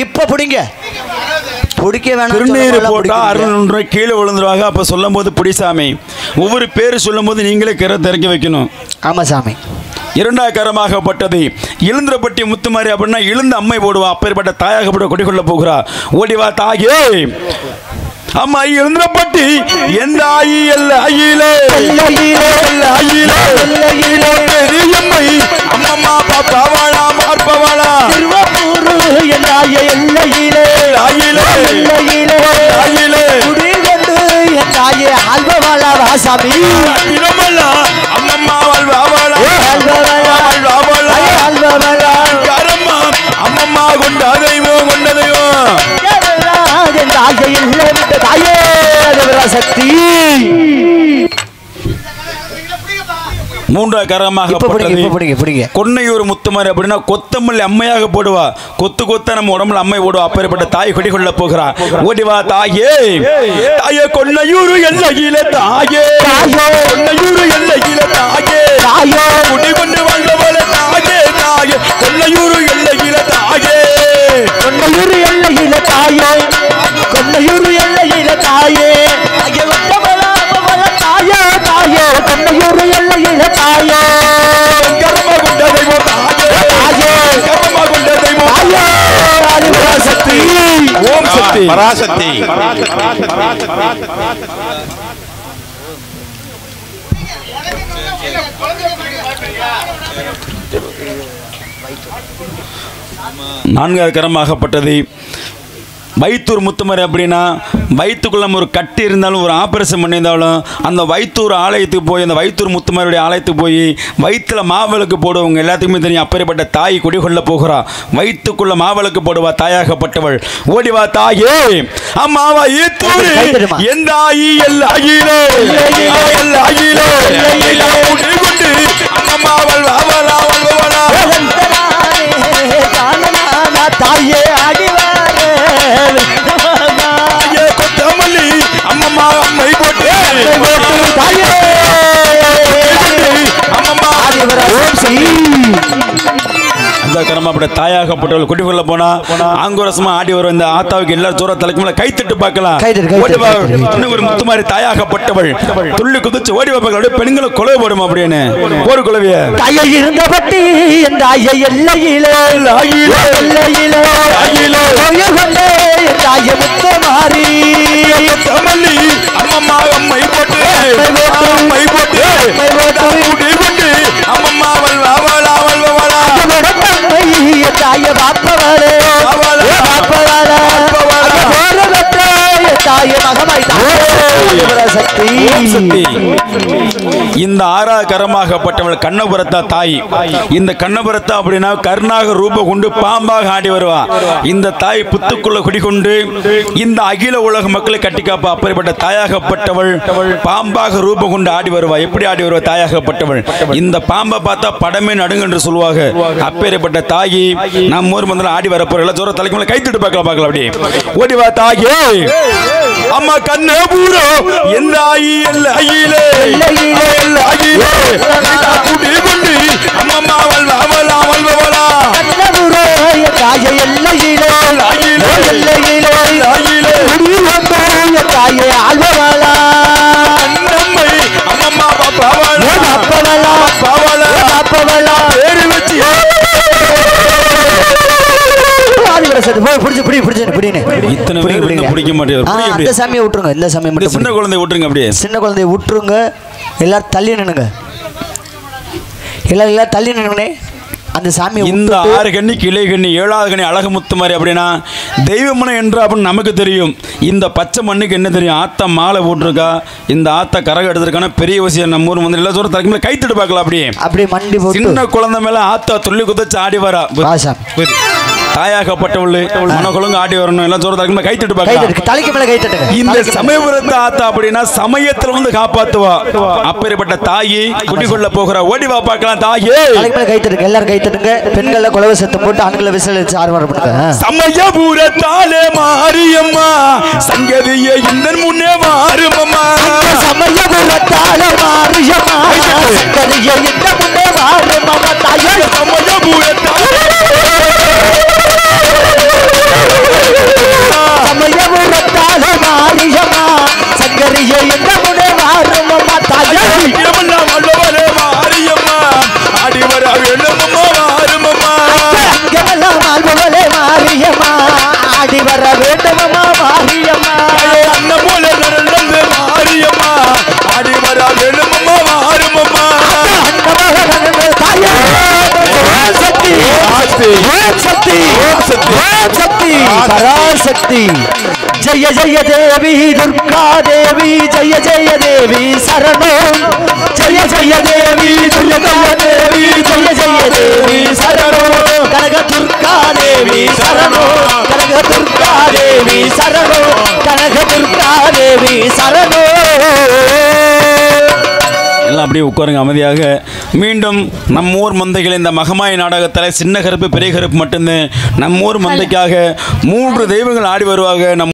S7: இப்ப பிடிங்க.
S6: திருநீர் போட்டா 600 ரூபாய் கீழே விழுந்துருவாங்க. அப்ப சொல்லும் போது புடிசாமி ஒவ்வொரு பேரு சொல்லும் போது நீங்களே கரை திறக்கி வைக்கணும்.
S7: ஆமா சாமி.
S6: இரண்டாவது கரமாகப்பட்டது இழுந்திரப்பட்டி முத்துமாரி. அப்படின்னா இழுந்த அம்மை போடுவா. அப்பேற்பட்ட தாயாகப்பட்ட குடிகொள்ள போகிறா. ஓடிவா தாயே அம்மா இழுந்திரப்பட்டி எந்த ஆயி எல்ல அயிலே பெரியம்மை அம்மம்மா பாப்பாவாளா மார்பவாளா அம்மம்மா அம்மம்மா கொண்டதைவோ
S7: சக்தி.
S6: மூன்றாவது கரமாக கொன்னையூர் முத்துமாரி. அப்படின்னா கொத்தமல்லி அம்மையாக போடுவா. கொத்த நம்ம உடம்புல அம்மை போடுவா. அப்பேற்பட்ட தாய் குடிகொள்ள போகிறா. ஓடிவா தாயே தாயே கொன்னையூர் எல்லையில தாயே கொன்னையூர் எல்லையில தாயே குடி கொண்டு வாழ்ந்தவள தாயே தாயே கொன்னையூர் எல்லையில தாயே
S5: கொன்னையூர் எல்லையில தாயே கொன்னையூர் எல்லையில தாயே தாயே தாயே கொன்னையூர் எல்லையில தாயே
S6: கர்ம கொண்ட தெய்வம் தாயே கர்ம கொண்ட தெய்வம் தாயே பராசக்தி. ஓம் சக்தி பராசக்தி. நான்காவது கரமாகப்பட்டது வைத்தூர் முத்துமாரி. அப்படின்னா வயிற்றுக்குள்ள நம்ம ஒரு கட்டி இருந்தாலும் ஒரு ஆபரேஷன் பண்ணியிருந்தாலும் அந்த வைத்தூர் ஆலயத்துக்கு போய் அந்த வைத்தூர் முத்துமாரியுடைய ஆலயத்துக்கு போய் வயிற்றுல மாவிளக்கு போடுவவங்க எல்லாத்துக்குமே தெரியும். அப்பேற்பட்ட தாய் குடிகொள்ள போகிறா. வயிற்றுக்குள்ள மாவிளக்கு போடுவா தாயாகப்பட்டவள். ஓடிவா தாயே அம்மாவா ஈத்தூர் எந்த ஆயி எல்ல அகிலே அம்மாவள் அவள் அவள் அவளா
S5: தாயே அடிவாரே
S6: கொத்தமல்லி அம்மம்மா அம்மை போட்டு
S5: தாயே
S6: அம்மம்மா அந்த கரமாப்பட்ட தாயாகப்பட்டவள் குடிகொள்ள போனா ஆங்கோரசமா ஆடி வரும். இந்த ஆத்தாவுக்கு எல்லாரும் தூர தலைக்கு மேல கைத்தட்டு பார்க்கலாம். ஒரு முத்துமாரி தாயாகப்பட்டவள் துள்ளி குதிச்சு ஓடி வைப்பாங்க. பெண்களை கொலை போடும் அப்படின்னு ஒரு குலவிய
S5: தாயை இருந்தபட்டி எந்த ஐய எல்லையிலே தாய முத்துமாரி
S6: தமிழி அம்மம்மா அம்மை போட்டு அம்மை போட்டு அம்மம்மா அவள் அவள் அவள் அவளா
S5: தாய பாப்பவளே தாய மகமாய் சக்தி.
S6: இந்த ஆறாவது கரமாகப்பட்டவள் கண்ணபுரத்தா தாய். இந்த கண்ணபுரத்தா அப்படின்னா கருணாக ரூப கொண்டு பாம்பாக ஆடி வருவா. இந்த தாய் புத்துக்குள்ள குடிகொண்டு இந்த அகில உலக மக்களை கட்டி காப்பா. அப்படிப்பட்ட தாயாகப்பட்டவள் பாம்பாக ரூப கொண்டு ஆடி வருவா. எப்படி ஆடி வருவா தாயாகப்பட்டவள்? இந்த பாம்பை பார்த்தா படமே நடுங்க என்று சொல்லுவாங்க. அப்பேற்பட்ட தாயி நம்ம ஊர் மந்திரம் ஆடி வரப்போற ஜோர தலைக்கு மேல கைத்திட்டு பார்க்கலாம் பார்க்கலாம். அப்படி ஓடிவா தாயே அம்மா கண்ண பூரோ எந்த ஆயி எல்ல அயிலே குடி கொண்டு அம்மம்மா அவள் அவள்
S5: தாயே எல்லையிலே எல்லையிலே குடிவந்த தாயே ஆழ்வவாளா
S6: நம்மை அம்மம்மா பாப்பாவாளா
S5: அப்பவளா
S6: பாவாளா
S5: அப்பவளா
S6: பேரு வச்சு இத்தனை பேர் பிடிக்க மாட்டேன்.
S5: இந்த சாமியை விட்டுருங்க இந்த சாமியை மட்டும்
S6: சின்ன குழந்தை விட்டுருங்க அப்படியே
S5: சின்ன குழந்தைய விட்டுருங்க எல்லாரும் தள்ளி நின்னுங்க எல்லாரும் தள்ளி நின்னுங்கண்ணே அந்த சாமி
S6: இந்த 6 கண்ணி கிளை கண்ணி 7வது கண்ணி அழகு முத்து மாதிரி அப்படின்னா தெய்வமனம் என்று அப்படின்னு நமக்கு தெரியும். இந்த பச்சை மண்ணுக்கு என்ன தெரியும்? ஆத்தா மாலை போட்டிருக்கா, இந்த ஆத்தா கரகம் எடுத்திருக்கான பெரிய விஷயம். நம்ம ஊர் வந்து எல்லா தூரம் தரக்கு கைத்தட்டு பார்க்கலாம்.
S5: அப்படியே மண்டி போட்டு
S6: சின்ன குழந்தை மேல ஆத்தா துள்ளி குதிச்சு ஆடி வரா. தாயாகப்பட்டவள் மனக்குழங்கு ஆடி வரணும். எல்லாம் தூரம் தரக்கு கைத்தட்டு பார்க்கலாம்.
S5: தலைக்கு மேல கைத்தட்டுங்க.
S6: இந்த சமயபுரத்து ஆத்தா அப்படின்னா சமயத்துல வந்து காப்பாத்துவா. அப்பேற்பட்ட தாயி குடிகொள்ள போகிற ஓடி வா பார்க்கலாம். தாயே
S5: தலைக்கு மேல கைத்தட்டுங்க. எல்லாரும் கைத்தட்டுங்க. பெண்கள குலவ சத்தம் போட்டு ஆண்கள விசில் வச்சு ஆர்வம் பண்ணுங்க.
S6: சமயபுரத்தாலே மாரியம்மா சங்கதியே இந்த முன்னே மாறுமம்மா.
S5: சமயபுரத்தாலே மாரியம்மா சங்கதியே இந்த முன்னே மாறுமம்மா. தாயே
S6: சமயபுரத்தாலே
S5: சமயபுரத்தாலே மாரியம்மா சங்கதியே இந்த முன்னே மாறுமம்மா. தாயே
S6: எல்லாம் வல்லவரே மாரியம்மா ஆடி வர வேண்டுமம்மா மாறுமம்மா.
S5: அங்கெல்லாம் ஆள்பவளே மாரியம்மா ஆடி வர வேண்டுமம்மா மாரியம்மா.
S6: அண்ணன் போல நடந்து மாரியம்மா ஆடி வர வேண்டுமம்மா மாறுமம்மா.
S5: பராசக்தி ஜெய ஜெய தேவி துர்கா தேவி ஜெய ஜெய தேவி சரணம். ஜெய ஜெய தேவி துர்கா தேவி ஜெய ஜெய தேவி சரணம். கனக துர்கா தேவி சரணம். கனக துர்கா தேவி சரணம். கனக துர்கா தேவி சரணம்.
S6: எல்லாம் அப்படியே உட்காருங்க அமைதியாக. மீண்டும் நம்ம ஊர் மந்தைகள் இந்த மகமாய் நாடகத்தில் சின்ன கருப்பு பெரிய கருப்பு மட்டும்தான் நம்ம ஊர் மந்தைக்காக 3 தெய்வங்கள் ஆடி வருவாங்க.